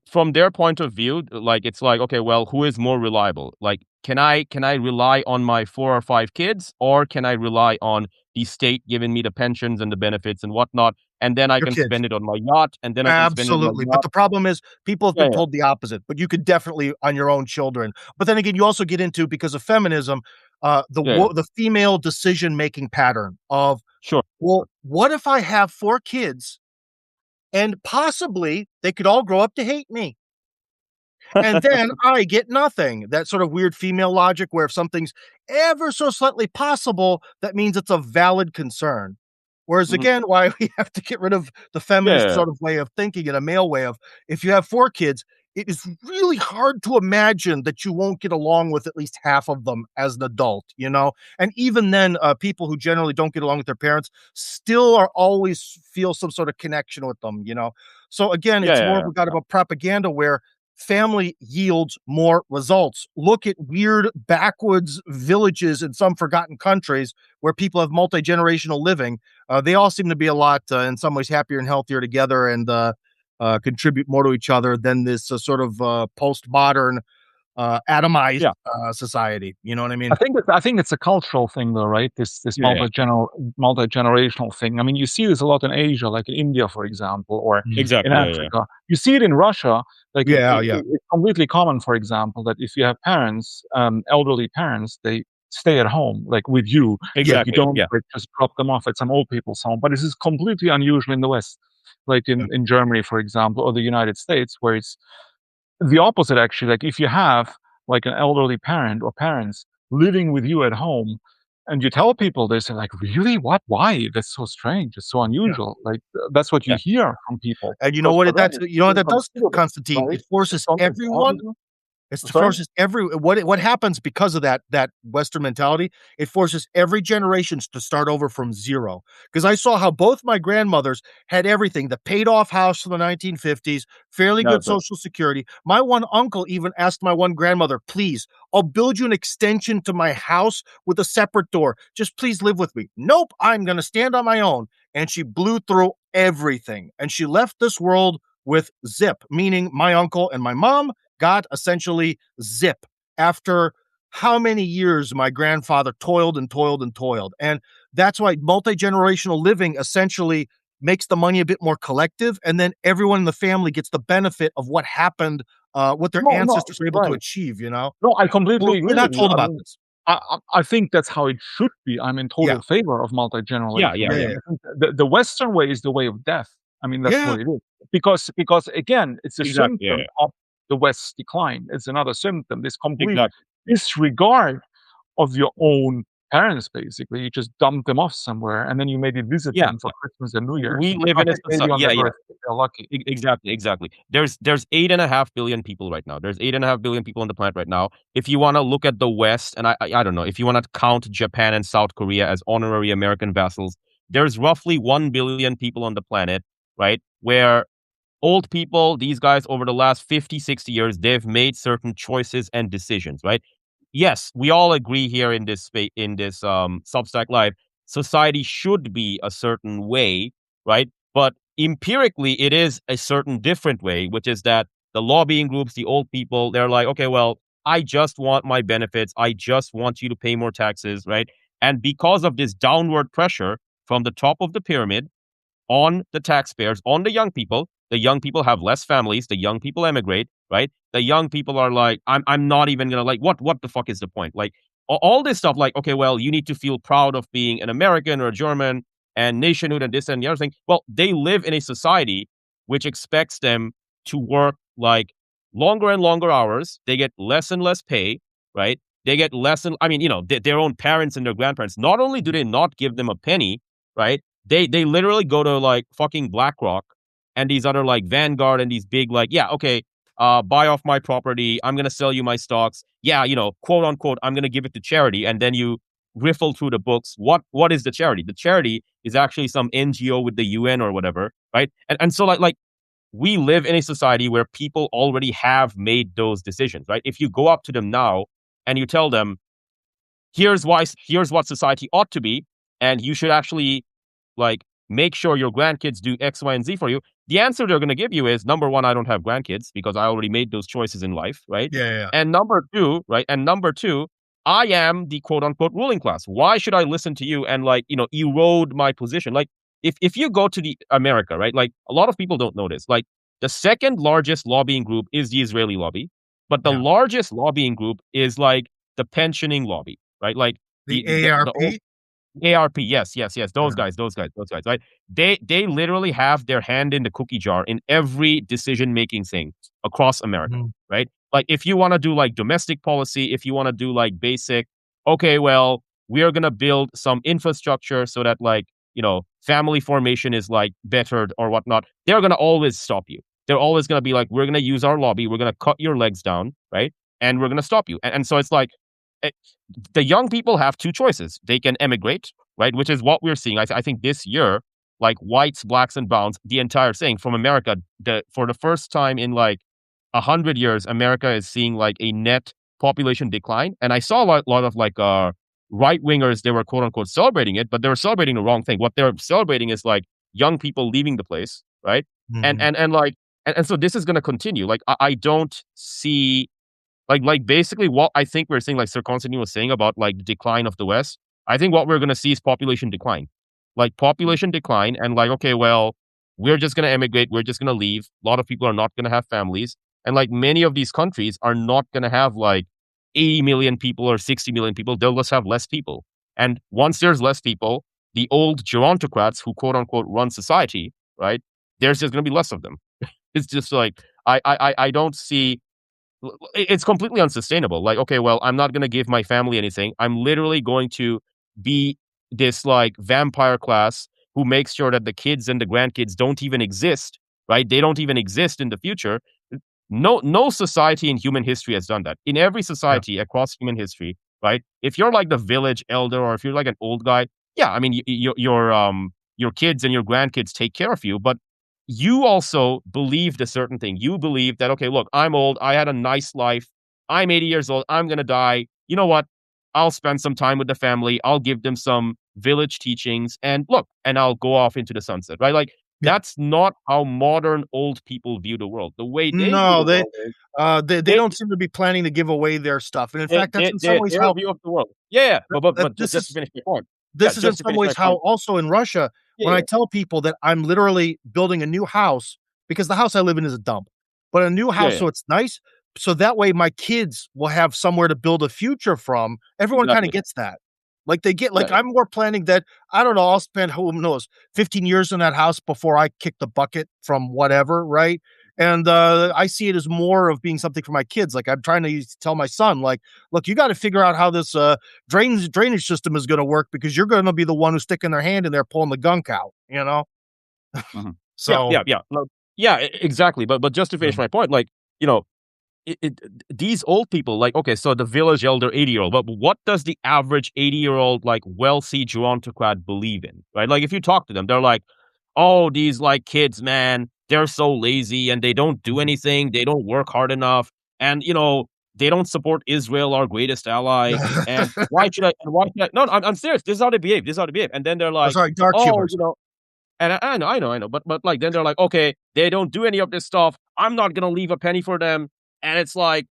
from their point of view, like it's like, okay, well, who is more reliable? Like, can I rely on my 4 or 5 kids, or can I rely on the state giving me the pensions and the benefits and whatnot, and then I Your can kids. spend it on my yacht, and then I can spend it on my Absolutely, but yacht. the problem is people have Yeah, been yeah, told the opposite, but you could definitely on your own children. But then again, you also get into because of feminism, yeah, yeah. the female decision-making pattern of, Sure. well, what if I have 4 kids and possibly they could all grow up to hate me? And then I get nothing. That sort of weird female logic where if something's ever so slightly possible, that means it's a valid concern. Whereas Mhm. again, why we have to get rid of the Yeah, feminist yeah, yeah. sort of way of thinking and a male way of if you have 4 kids, it is really hard to imagine that you won't get along with at least half of them as an adult, you know? And even then, people who generally don't get along with their parents still are always feel some sort of connection with them, you know? So again, Yeah, it's yeah, more of yeah. a kind of a propaganda where family yields more results. Look at weird backwoods villages in some forgotten countries where people have multi-generational living. They all seem to be a lot, in some ways, happier and healthier together and contribute more to each other than this sort of postmodern, atomized Yeah. society. You know what I mean? I think it's a cultural thing though, right? This Yeah, yeah. multi-generational thing. I mean, you see this a lot in Asia, like in India, for example, or Mm. in Exactly. Yeah, yeah. Africa. You see it in Russia. Like Yeah, yeah, it's completely common, for example, that if you have parents, elderly parents, they stay at home, like with you. yeah. Like you Exactly. don't Yeah. like just drop them off at some old people's home. But this is completely unusual in the West, like in Germany, for example, or the United States, where it's the opposite actually. Like if you have like an elderly parent or parents living with you at home and you tell people this, they're like, really? What? Why? That's so strange. It's so Yeah. unusual. Like that's what you Yeah. hear from people And you know because what for it them that's it's you know what that does, inconceivable, Constantine? right? It forces Something's wrong with everyone you. It Sorry? forces every what happens because of that Western mentality, it forces every generation to start over from 0. Because I saw how both my grandmothers had everything, the paid off house from the 1950s, fairly Yeah. good Social Security. My one uncle even asked my one grandmother, "Please, I'll build you an extension to my house with a separate door. Just please live with me." "Nope, I'm gonna stand on my own." And she blew through everything, and she left this world with zip, meaning my uncle and my mom got essentially zip after how many years my grandfather toiled and toiled and toiled. And that's why multi-generational living essentially makes the money a bit more collective. And then everyone in the family gets the benefit of what happened, what their No, no, ancestors were able to right. achieve, you know? No, I completely Well, we're agree not with you. told I about mean, this. I think that's how it should be. I'm in Yeah. total favor of Yeah. multi-generational Yeah. Yeah. Yeah. living. Yeah. I think the Western way is the way of death. I mean, that's Yeah. what it is. Because again, it's a Exactly. Yeah. symptom Yeah. of the West's decline. It's another symptom. This complete Exactly. disregard of your own parents, basically. You just dump them off somewhere and then you maybe visit Yeah. them for Christmas and New Year's. We live in a Okay, maybe society. on Yeah. their Yeah. birthday, if they're lucky. Exactly, exactly. There's 8.5 billion people right now. There's 8.5 billion people on the planet right now. If you want to look at the West, and I don't know, if you want to count Japan and South Korea as honorary American vassals, there's roughly 1 billion people on the planet, right? Where old people, these guys over the last 50, 60 years, they've made certain choices and decisions, right? Yes, we all agree here in this space, in this Substack Live, society should be a certain way, right? But empirically, it is a certain different way, which is that the lobbying groups, the old people, they're like, okay, well, I just want my benefits. I just want you to pay more taxes, right? And because of this downward pressure from the top of the pyramid, on the taxpayers, on the young people have less families, the young people emigrate, right? The young people are like, I'm not even gonna like what the fuck is the point? Like all this stuff, like, okay, well, you need to feel proud of being an American or a German and nationhood and this and the other thing. Well, they live in a society which expects them to work like longer and longer hours. They get less and less pay, right? They get less and I mean, their own parents and their grandparents. Not only do they not give them a penny, right? They literally go to like fucking BlackRock and these other like Vanguard and these big like, yeah, okay, buy off my property. I'm gonna sell you my stocks. Yeah, quote unquote, I'm gonna give it to charity. And then you riffle through the books. What is the charity? The charity is actually some NGO with the UN or whatever, right? And so like we live in a society where people already have made those decisions, right? If you go up to them now and you tell them, here's what society ought to be, and you should actually like make sure your grandkids do X, Y, and Z for you, the answer they're going to give you is number one, I don't have grandkids because I already made those choices in life, right? Yeah, yeah. And number two, right? And number two, I am the quote unquote ruling class. Why should I listen to you and like, erode my position? Like if you go to the America, right? Like a lot of people don't know this. Like the second largest lobbying group is the Israeli lobby, but the Yeah. largest lobbying group is like the pensioning lobby, right? Like The the AARP? ARP, yes, yes, yes. Those Yeah. guys, those guys, those guys, right? They literally have their hand in the cookie jar in every decision making thing across America, Mhm. right? Like if you want to do like domestic policy, if you want to do like basic, okay, well, we are gonna build some infrastructure so that like, family formation is like bettered or whatnot. They're gonna always stop you. They're always gonna be like, we're gonna use our lobby, we're gonna cut your legs down, right? And we're gonna stop you. And so it's like eh, the young people have two choices. They can emigrate, right? Which is what we're seeing. I think this year, like whites, blacks, and browns, the entire thing from America, for the first time in like 100 years, America is seeing like a net population decline. And I saw a lot of like right wingers. They were quote unquote celebrating it, but they were celebrating the wrong thing. What they're celebrating is like young people leaving the place, right? And Mhm. and and like and so this is going to continue. Like I don't see like basically what I think we're seeing, like Sir Constantine was saying about like the decline of the West. I think what we're gonna see is population decline. Like population decline and like, okay, well, we're just gonna emigrate, we're just gonna leave. A lot of people are not gonna have families. And like many of these countries are not gonna have like 80 million people or 60 million people. They'll just have less people. And once there's less people, the old gerontocrats who quote unquote run society, right? There's just gonna be less of them. It's just like I don't see it's completely unsustainable. Like, okay, well, I'm not going to give my family anything. I'm literally going to be this like vampire class who makes sure that the kids and the grandkids don't even exist, right? They don't even exist in the future. No society in human history has done that. In every Yeah. society across human history, right? If you're like the village elder or if you're like an old guy, yeah, I mean, your kids and your grandkids take care of you, but you also believed a certain thing. You believe that, okay, look, I'm old. I had a nice life. I'm 80 years old. I'm going to die. You know what? I'll spend some time with the family. I'll give them some village teachings and look, and I'll go off into the sunset, right? Like, Yeah. that's not how modern old people view the world. The way they view No, the world is they they, don't seem to be planning to give away their stuff, and in fact, that's in some ways their how view of the world. Yeah, yeah. that But just to finish my point. Yeah, this is in just to some finish my ways how point. also in Russia, Yeah, when I yeah, tell people that I'm literally building a new house because the house I live in is a dump, but a new yeah, house yeah. so it's nice, so that way my kids will have somewhere to build a future from. Everyone kinda Exactly. gets that. Like, they get Yeah, like, I'm more planning that, I don't know, I'll spend, who knows, 15 years in that house before I kick the bucket from whatever, right? And, I see it as more of being something for my kids. Like, I'm trying to tell my son, like, "Look, you gotta figure out how this, drainage system is gonna work because you're gonna be the one who's sticking their hand in there pulling the gunk out," you know? mhm. Yeah, So, yeah, yeah. No, yeah, exactly. But just to finish um, my point, like, you know, these old people, like, okay, so the village elder 80-year-old, but what does the average 80-year-old, like, wealthy gerontocrat believe in, right? Like, if you talk to them, they're like, oh, these, like, kids, man, they're so lazy and they don't do anything. They don't work hard enough. And, they don't support Israel, our greatest ally. And why should I, no, I'm serious. This is how they behave. This is how they behave. And then they're oh, like, sorry, dark oh, humors. and I know, but like then they're like, okay, they don't do any of this stuff. I'm not gonna leave a penny for them, and it's like,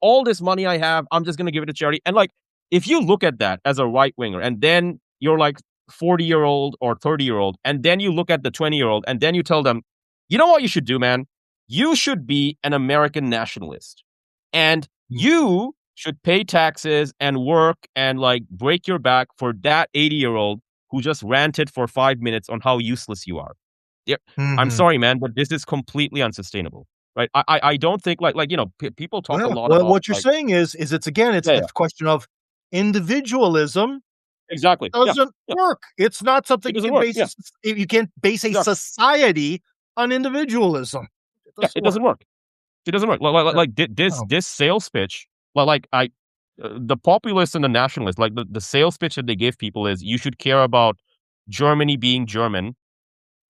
all this money I have, I'm just gonna give it to charity. And like, if you look at that as a right winger, and then you're like 40-year-old or 30-year-old, and then you look at the 20-year-old, and then you tell them, you know what you should do, man? You should be an American nationalist, and Mm, you should pay taxes and work and like break your back for that 80-year-old who just ranted for 5 minutes on how useless you are. Yeah, I'm mhm. sorry, man, but this is completely unsustainable, right? I don't think people talk a Well, lot well, about what you're like saying is it's again, it's yeah, a yeah, question of individualism exactly, yeah, doesn't yeah, work. It's not something it doesn't work, yeah, you can't base a exactly, society on individualism. It yeah, doesn't it doesn't work. work. It doesn't work. Yeah. No. This sales pitch, like the populists and the nationalists, like the sales pitch that they give people is you should care about Germany being German.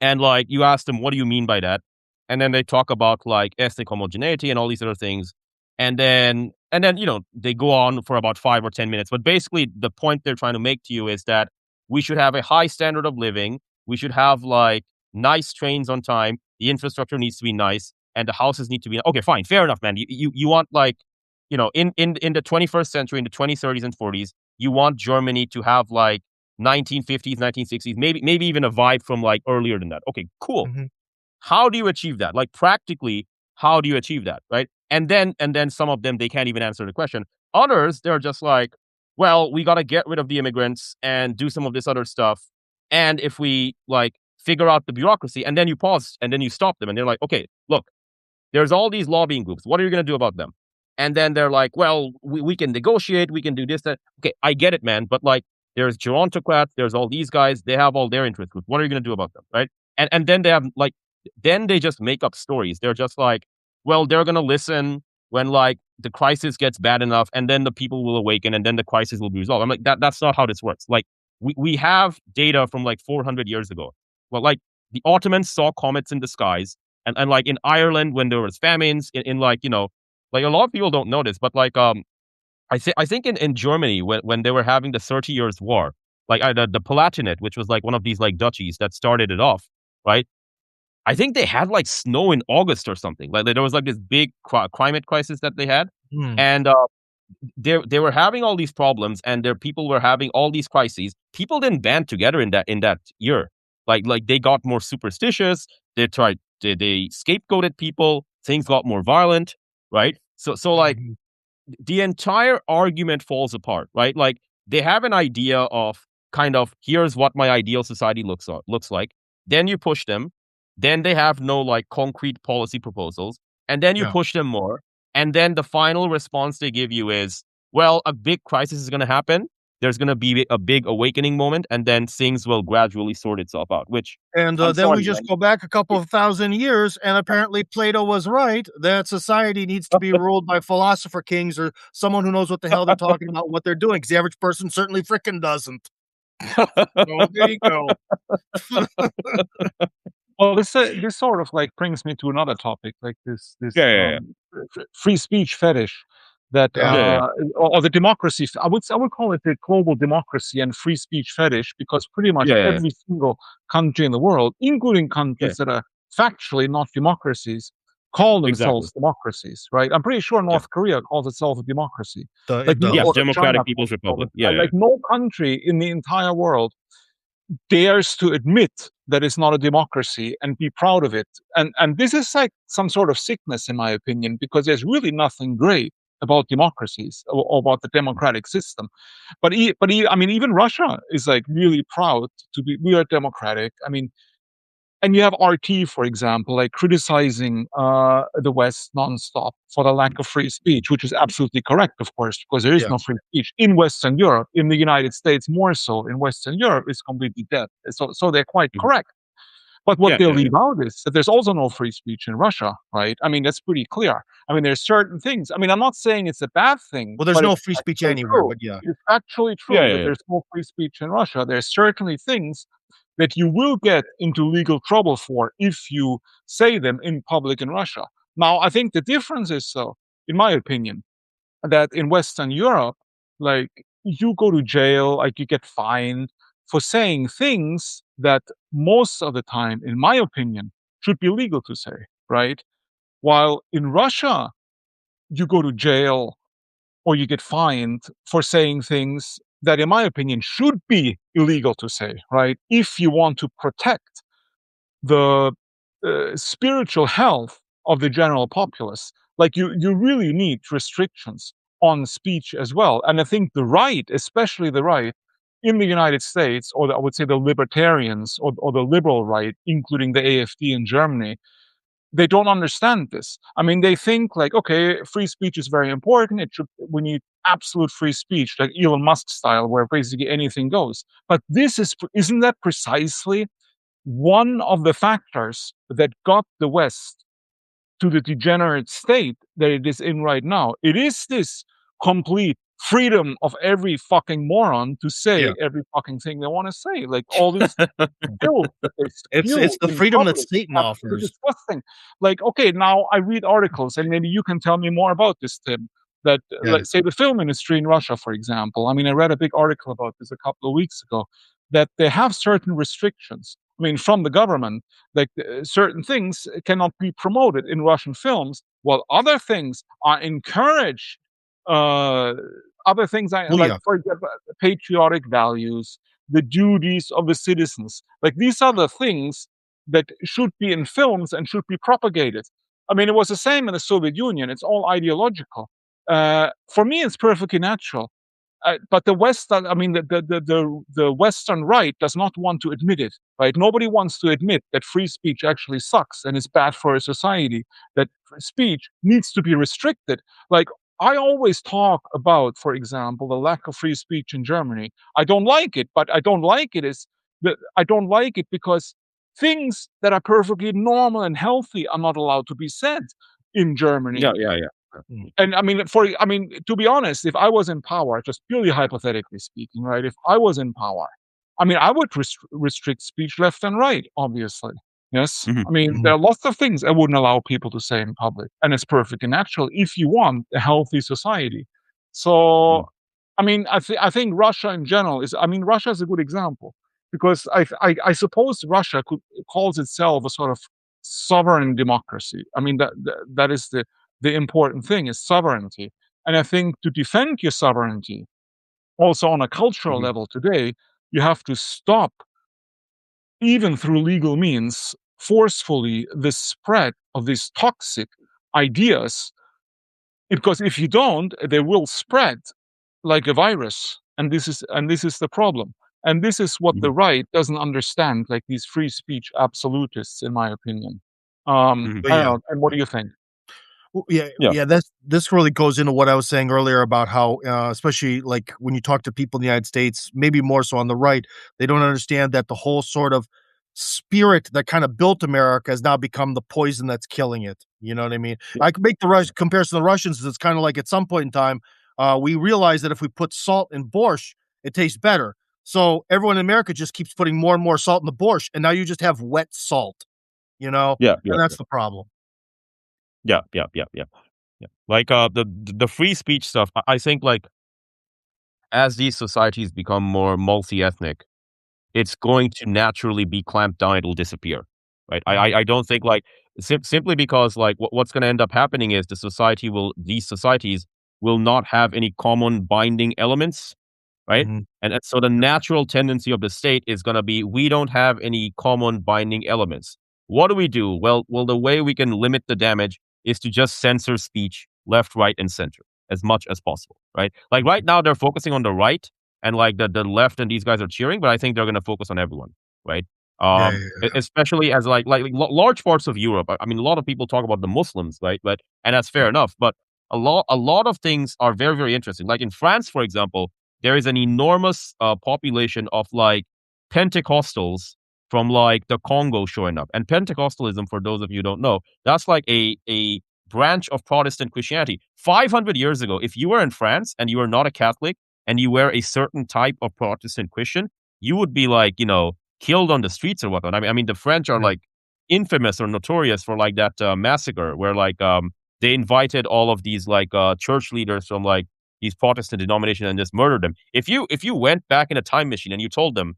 And like you ask them, what do you mean by that? And then they talk about like ethnic homogeneity and all these other things. And then, they go on for about 5 or 10 minutes. But basically the point they're trying to make to you is that we should have a high standard of living. We should have like nice trains on time. The infrastructure needs to be nice, and the houses need to be okay. Fine, fair enough, man. You want like, in the 21st century, in the 2030s and 40s, you want Germany to have like 1950s, 1960s, maybe even a vibe from like earlier than that. Okay, cool. Mhm. How do you achieve that? Like practically, how do you achieve that? Right. And then some of them, they can't even answer the question. Others, they're just like, well, we got to get rid of the immigrants and do some of this other stuff. And if we like figure out the bureaucracy, and then you pause and then you stop them and they're like, okay, look, there's all these lobbying groups. What are you going to do about them? And then they're like, well, we can negotiate. We can do this, that. Okay, I get it, man. But like, there's gerontocrats. There's all these guys. They have all their interest groups. What are you going to do about them? Right. And then they have like, then they just make up stories. They're just like, well, they're going to listen when like the crisis gets bad enough, and then the people will awaken, and then the crisis will be resolved. I'm like, that's not how this works. Like, we have data from like 400 years ago. Well, like the Ottomans saw comets in the skies, and like in Ireland when there was famines, in like, like a lot of people don't know this, but like I think in Germany when they were having the 30 Years War, like the Palatinate, which was like one of these like duchies that started it off, right? I think they had like snow in August or something. Like there was like this big climate crisis that they had, Hmm. and they were having all these problems, and their people were having all these crises. People didn't band together in that year. Like they got more superstitious. They scapegoated people. Things got more violent, right? So like Mhm. the entire argument falls apart, right? Like they have an idea of kind of here's what my ideal society looks like. Then you push them. Then they have no like concrete policy proposals, and then you Yeah. push them more. And then the final response they give you is, well, a big crisis is going to happen. There's going to be a big awakening moment, and then things will gradually sort itself out. Which And I'm then we sorry, just man. go back a couple of thousand years, and apparently Plato was right that society needs to be ruled by philosopher kings or someone who knows what the hell they're talking about, what they're doing. Because the average person certainly frickin' doesn't. So there you go. Well, this sort of like brings me to another topic, like this Yeah, yeah, yeah, free speech fetish that Yeah. yeah, or the democracy. I would call it the global democracy and free speech fetish, because pretty much yeah, yeah, yeah, every single country in the world, including yeah, countries that are factually not democracies, call exactly. themselves democracies, right? I'm pretty sure Yeah, North Korea calls itself a democracy, The like the yeah. or China Democratic calls People's itself Republic. Yeah, yeah, like no country in the entire world dares to admit that it's not a democracy and be proud of it. And this is like some sort of sickness, in my opinion, because there's really nothing great about democracies or about the democratic system. I mean, even Russia is like really proud to be we are democratic. I mean, and you have RT, for example, like criticizing the West nonstop for the lack of free speech, which is absolutely correct, of course, because there is Yeah. no free speech in Western Europe. In the United States, more so. In Western Europe, it's completely dead. So they're quite Mhm. correct. But what Yeah, they yeah, yeah. leave out is that there's also no free speech in Russia, right? I mean, that's pretty clear. I mean, there's certain things. I mean, I'm not saying it's a bad thing, Well, there's but no it's free speech actually anywhere, true. but yeah. It's actually Yeah, true yeah, that yeah. there's no free speech in Russia. There's certainly things that you will get into legal trouble for if you say them in public in Russia. Now, I think the difference is, so, in my opinion, that in Western Europe, like you go to jail, like you get fined for saying things that most of the time, in my opinion, should be legal to say, right? While in Russia, you go to jail or you get fined for saying things that, in my opinion, should be illegal to say, right? If you want to protect the spiritual health of the general populace, like you really need restrictions on speech as well. And I think the right, especially the right in the United States, or I would say the libertarians or the liberal right, including the AfD in Germany, they don't understand this. I mean, they think like, okay, free speech is very important. We need absolute free speech, like Elon Musk style, where basically anything goes. But isn't that precisely one of the factors that got the West to the degenerate state that it is in right now? It is this complete freedom of every fucking moron to Yeah. say every fucking thing they want to say. Like all this filth that they It's spew the in freedom that public is Satan absolutely offers. disgusting. Like, okay, now I read articles, and maybe you can tell me more about this, Tim. That, Yeah. let's say, the film industry in Russia, for example. I mean, I read a big article about this a couple of weeks ago. That they have certain restrictions I mean, from the government, like certain things cannot be promoted in Russian films, while other things are encouraged. Uh, Other things are Oh like, yeah. for example, patriotic values, the duties of the citizens. Like these are the things that should be in films and should be propagated. I mean, it was the same in the Soviet Union. It's all ideological. For me, it's perfectly natural. But the Western, I mean, the Western right does not want to admit it, right? Nobody wants to admit that free speech actually sucks and is bad for a society, that speech needs to be restricted. Like, I always talk about, for example, the lack of free speech in Germany. I don't like it, but I don't like it is that I don't like it because things that are perfectly normal and healthy are not allowed to be said in Germany. Yeah, yeah, yeah. Mm. And I mean, to be honest, if I was in power, just purely hypothetically speaking, right? If I was in power, I mean, I would restrict speech left and right, obviously. Yes. Mhm, I mean, there Mhm. are lots of things I wouldn't allow people to say in public, and it's perfectly natural if you want a healthy society. So, mhm. I mean, I think Russia in general is. I mean, Russia is a good example because I suppose Russia calls itself a sort of sovereign democracy. I mean, that is the important thing is sovereignty. And I think to defend your sovereignty, also on a cultural Mhm. level today, you have to stop, even through legal means, forcefully the spread of these toxic ideas. Because if you don't, they will spread like a virus. And this is the problem. And this is what the Mhm. right doesn't understand, like these free speech absolutists, in my opinion. Mhm. But I don't yeah. know. And what do you think? Well, yeah, Yeah. yeah. This really goes into what I was saying earlier about how, especially like when you talk to people in the United States, maybe more so on the right, they don't understand that the whole sort of spirit that kind of built America has now become the poison that's killing it. You know what I mean? Yeah. I could make the comparison to the Russians. It's kind of like at some point in time, we realized that if we put salt in borscht, it tastes better. So everyone in America just keeps putting more and more salt in the borscht, and now you just have wet salt. You know, Yeah, yeah, and that's yeah. the problem. Yeah, yeah, yeah, yeah, yeah. Like, the free speech stuff, I think, like, as these societies become more multi-ethnic, it's going to naturally be clamped down, it'll disappear, right? I don't think, like, simply because, like, what's gonna end up happening is these societies will not have any common binding elements, right? Mhm. And so the natural tendency of the state is gonna be, we don't have any common binding elements. What do we do? Well, the way we can limit the damage is to just censor speech left, right, and center as much as possible, right? Like right now, they're focusing on the right, and like the left and these guys are cheering, but I think they're gonna focus on everyone, right? Yeah, yeah, yeah. Especially as large parts of Europe. I mean, a lot of people talk about the Muslims, right? But and that's fair enough. But a lot of things are very, very interesting. Like in France, for example, there is an enormous population of like Pentecostals from like the Congo showing up. And Pentecostalism, for those of you who don't know, that's like a branch of Protestant Christianity. 500 years ago, if you were in France and you were not a Catholic and you were a certain type of Protestant Christian, you would be like, killed on the streets or whatnot. I mean, the French are Yeah. like infamous or notorious for like that massacre where like they invited all of these like church leaders from like these Protestant denominations and just murdered them. If you went back in a time machine and you told them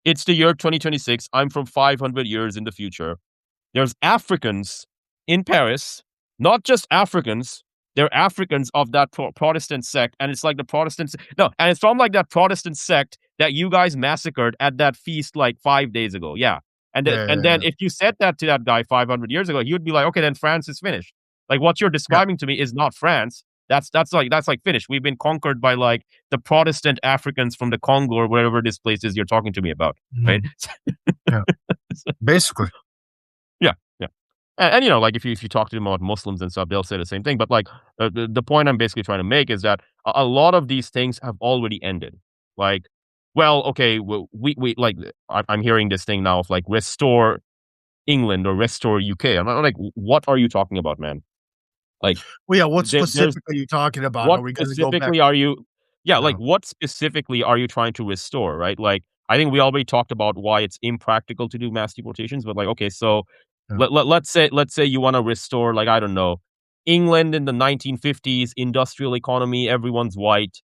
it's the year 2026, I'm from 500 years in the future, there's Africans in Paris, not just Africans. They're Africans of that Protestant sect, and it's like the Protestants. No, and it's from like that Protestant sect that you guys massacred at that feast like 5 days ago. Yeah, and then Yeah, and yeah, then yeah. if you said that to that guy 500 years ago, he would be like, okay, then France is finished. Like what you're Yeah. describing to me is not France. That's like finished. We've been conquered by like the Protestant Africans from the Congo or wherever this place is you're talking to me about, right? Mhm. Yeah. Basically. Yeah, yeah. And like if you talk to them about Muslims and stuff, they'll say the same thing. But like the point I'm basically trying to make is that a lot of these things have already ended. Like, well, okay, we like I'm hearing this thing now of like restore England or restore UK. I'm not like, what are you talking about, man? Like, Well, yeah, what there's specific are you talking about? Are what we gonna go back? specifically are you yeah, like, Yeah, what specifically are you trying to restore, right? Like, I think we already talked about why it's impractical to do mass deportations, but, like, okay, so yeah, let's say you wanna restore, like, I don't know, England in the 1950s, industrial economy, everyone's white,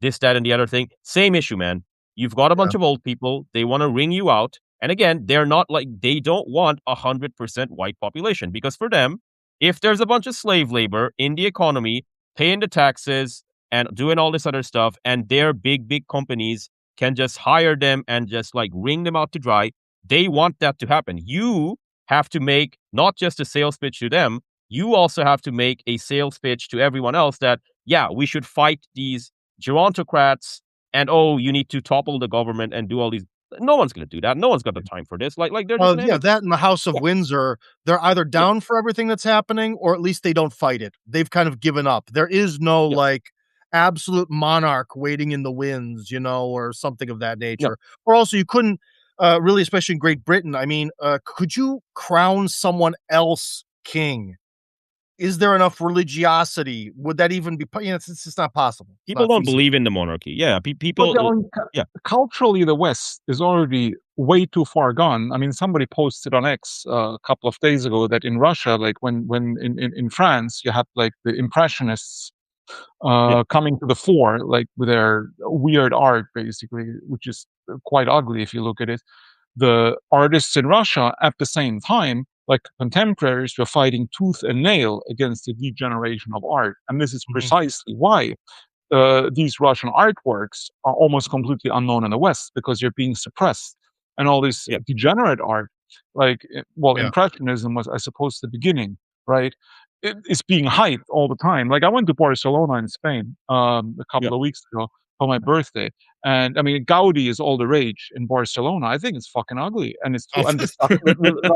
this, that, and the other thing. Same issue, man. You've got a yeah, bunch of old people, they wanna wring you out. And again, they're not like, they don't want 100% white population, because for them, if there's a bunch of slave labor in the economy, paying the taxes and doing all this other stuff, and their big companies can just hire them and just like wring them out to dry, they want that to happen. You have to make not just a sales pitch to them, you also have to make a sales pitch to everyone else that, yeah, we should fight these gerontocrats, and oh, you need to topple the government and do all these. No one's going to do that. No one's got the time for this. Like they're just Well, going to end yeah, up. that and the House of Yeah, Windsor, they're either yeah, down for everything that's happening, or at least they don't fight it. They've kind of given up. There is no, yeah, like, absolute monarch waiting in the winds, or something of that yeah. nature. Or also, you couldn't, really, especially in Great Britain, I mean, could you crown someone else king? Is there enough religiosity? Would that even be it's just not possible. It's People not don't feasible. believe in the monarchy. Yeah, But people. Yeah, culturally, the West is already way too far gone. I mean, somebody posted on X a couple of days ago that in Russia, like when in France, you had like the Impressionists yeah, coming to the fore, like with their weird art, basically, which is quite ugly if you look at it. The artists in Russia at the same time, like contemporaries, were fighting tooth and nail against the degeneration of art. And this is Mhm. precisely why these Russian artworks are almost completely unknown in the West, because they're being suppressed. And all this yeah. degenerate art, like, well, Yeah. Impressionism was, I suppose, the beginning, right? It is being hyped all the time. Like, I went to Barcelona in Spain a couple Yeah. of weeks ago for my birthday. And I mean, Gaudi is all the rage in Barcelona. I think it's fucking ugly. And it's Oh, true. And the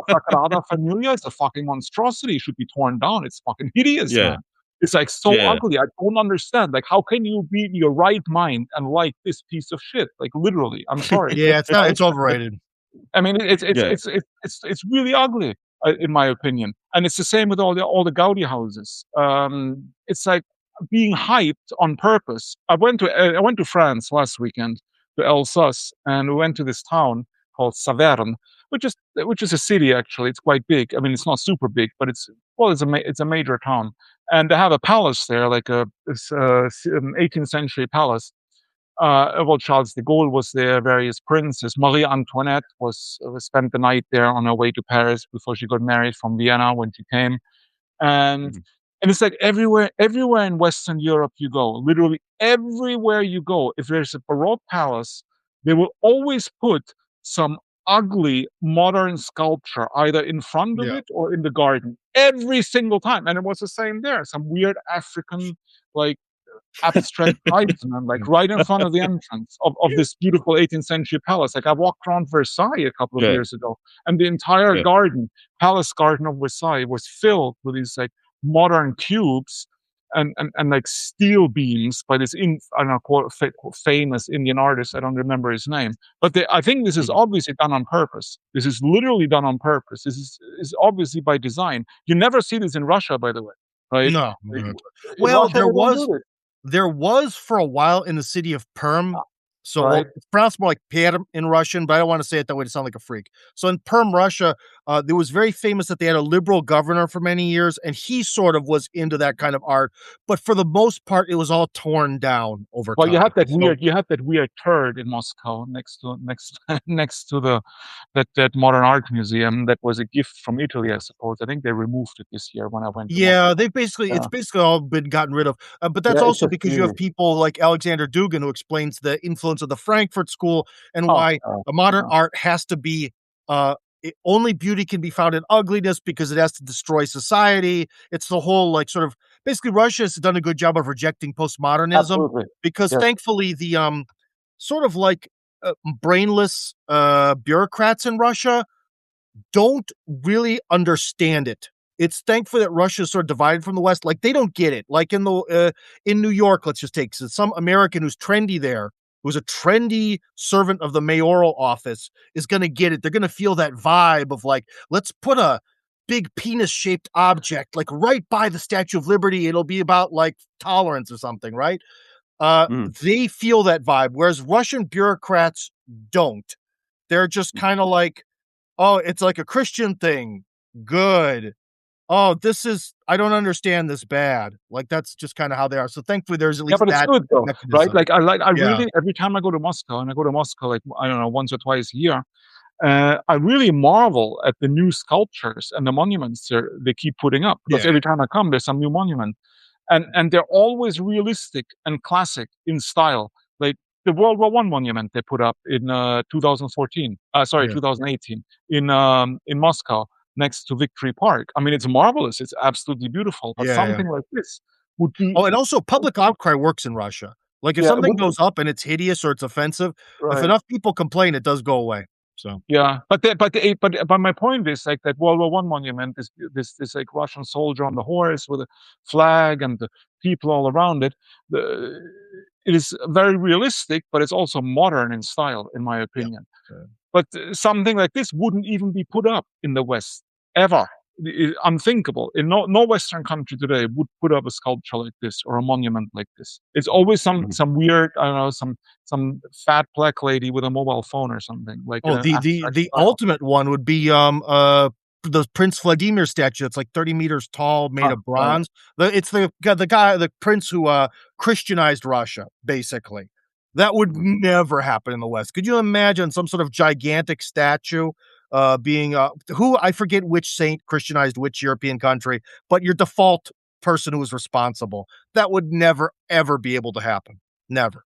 Sagrada Familia is a fucking monstrosity. It should be torn down. It's fucking hideous, Yeah, man. It's like so yeah, ugly. I don't understand. Like, how can you be in your right mind and like this piece of shit? Like, literally, I'm sorry. yeah, Right? it's overrated. I mean, yeah. it's really ugly, in my opinion. And it's the same with all the Gaudi houses. It's like being hyped on purpose. I went to France last weekend, to Alsace, and we went to this town called Saverne, which is a city actually. It's quite big. I mean, it's not super big, but it's a major town, and they have a palace there, like this 18th century palace. Well, Charles de Gaulle was there, various princes. Marie Antoinette was spent the night there on her way to Paris before she got married from Vienna when she came. And Mhm. and it's like everywhere in Western Europe you go, literally everywhere you go, if there's a Baroque palace, they will always put some ugly modern sculpture either in front of Yeah. it or in the garden every single time. And it was the same there. Some weird African, like, abstract tribesmen, like right in front of the entrance of this beautiful 18th century palace. Like, I walked around Versailles a couple of Yeah, years ago, and the entire yeah. palace garden of Versailles was filled with these like modern cubes and like steel beams by this I don't know, famous Indian artist. I don't remember his name, but I think this is Mhm. obviously done on purpose. This is literally done on purpose. This is obviously by design. You never see this in Russia, by the way, right? No. Like, Mhm. in Well, Russia, they don't do this, there was for a while in the city of Perm. So, well, right? it's pronounced more like Perm in Russian, but I don't wanna say it that way to sound like a freak. So in Perm, Russia, it was very famous that they had a liberal governor for many years, and he sort of was into that kind of art, but for the most part, it was all torn down over Well, you time. had that So weird turd in Moscow next next to that modern art museum that was a gift from Italy, I suppose. I think they removed it this year when I went to yeah, Moscow. they've basically it's Yeah, basically all been gotten rid of, but that's yeah, it's also just because you have really. people like Alexander Dugin who explains the influence of the Frankfurt School and Oh, why a modern yeah. art has to be, only beauty can be found in ugliness because it has to destroy society. It's the whole, like, sort of basically Russia has done a good job of rejecting postmodernism Absolutely. because Yes. thankfully the, sort of like, brainless, bureaucrats in Russia don't really understand it. It's thankful that Russia is sort of divided from the West. Like, they don't get it. Like in New York, let's just take some American who's trendy there, who's a trendy servant of the mayoral office, is going to get it. They're going to feel that vibe of like, let's put a big penis shaped object like right by the Statue of Liberty. It'll be about like tolerance or something, right? Mhm. They feel that vibe, whereas Russian bureaucrats don't. They're just kind of like, oh, it's like a Christian thing. Good. Oh, this is I don't understand this bad. Like, that's just kinda how they are. So, thankfully, there's at Yeah, least but it's that good though, right? mechanism. Like, I Yeah. really, every time I go to Moscow, and I go to Moscow like, I don't know, once or twice a year, I really marvel at the new sculptures and the monuments they keep putting up, because Yeah. every time I come, there's some new monument, and they're always realistic and classic in style. Like the World War One monument they put up in 2014, Yeah. 2018 in Moscow next to Victory Park. I mean, it's marvelous. It's absolutely beautiful. But Yeah, yeah. something like this would be, Oh, and also public outcry works in Russia. Like, if yeah, something goes up and it's hideous or it's offensive, if right. enough people complain, it does go away. So, Yeah, but my point is, like, that World War One monument, this like Russian soldier on the horse with a flag and the people all around it. The, it is very realistic, but it's also modern in style, in my yeah. opinion. But something like this wouldn't even be put up in the West ever. Unthinkable. In no Western country today would put up a sculpture like this or a monument like this. It's always Mhm. some weird, I don't know, some fat black lady with a mobile phone or something, like in Oh, an the abstract the style. ultimate one would be, the Prince Vladimir statue that's like 30 meters tall, made of Right. bronze. It's the guy, the prince who, Christianized Russia, basically. That would never happen in the West. Could you imagine some sort of gigantic statue, being, who I forget which saint Christianized which European country, but your default person who was responsible. That would never, ever be able to happen. Never.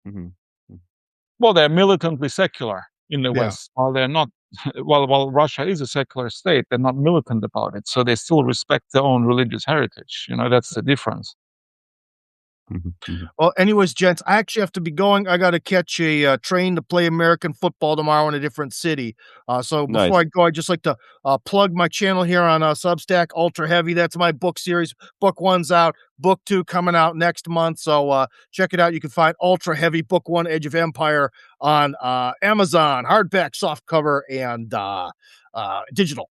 Mhm. Mhm. Well, they're militantly secular in the Yeah. West. While they're not, while Russia is a secular state, they're not militant about it. So they still respect their own religious heritage. You know, that's the difference. Mhm. Mhm. Well, anyways, gents, I actually have to be going. I gotta catch a, train to play American football tomorrow in a different city. So before Nice. I go, I'd just like to, plug my channel here on, Substack, Ultra Heavy. That's my book series. Book 1's out. Book 2 coming out next month, so, check it out. You can find Ultra Heavy Book 1, Age of Empire on, Amazon, hardback, softcover, and, digital.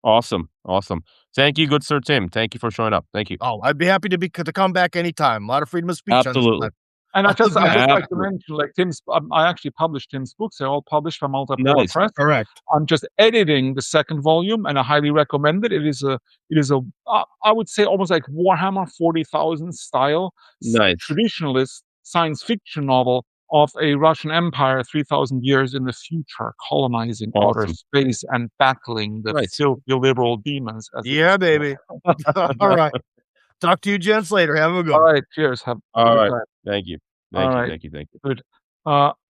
Awesome. Awesome. Thank you, good Sir Tim. Thank you for showing up. Thank you. Oh, I'd be happy to come back anytime. A lot of freedom of speech on this Absolutely. one. And I just like to Absolutely. mention, like, I actually published Tim's books. They're all published by Multipolar Nice. Press. Correct. I'm just editing the second volume, and I highly recommend it. It is a I would say almost like Warhammer 40,000 style Nice. traditionalist science fiction novel of a Russian empire 3,000 years in the future, colonizing outer Awesome. space and battling the Nice. filthy liberal demons. As Yeah, baby. All right. Talk to you gents later. Have a good All one. right, cheers. Have a All good right. time. Thank you. All Thank you. right, Thank you. Thank you. good.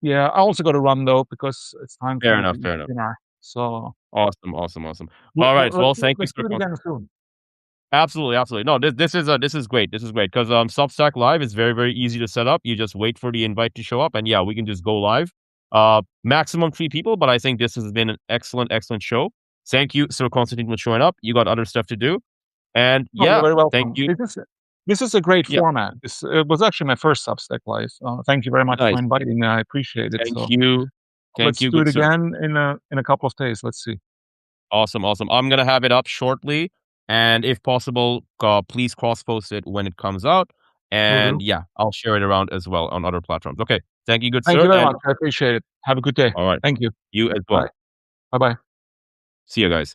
Yeah, I also got to run though because it's time for Fair me to enough. eat Fair enough. dinner. So Awesome. Awesome. Awesome. All right. Well, thank you, let's Sir do it Constantine. again soon. Absolutely, absolutely. No, this is great. This is great because Substack Live is very very easy to set up. You just wait for the invite to show up, and yeah, we can just go live. Maximum 3 people, but I think this has been an excellent excellent show. Thank you, Sir Constantine, for showing up. You got other stuff to do, and Oh, you're yeah, very thank welcome. you. This is a great Yeah, format. It was actually my first Substack Live. Thank you very much for nice. inviting me. I appreciate it. Thank So you. Thank let's you, do good it sir. again in a couple of days. Let's see. Awesome, awesome. I'm gonna have it up shortly, and if possible, please cross post it when it comes out. Will And do. yeah, I'll share it around as well on other platforms. Okay, thank you, good Thank you sir, very and much. I appreciate it. Have a good day. all right, Thank you. you as Bye. well. Bye bye. See you guys.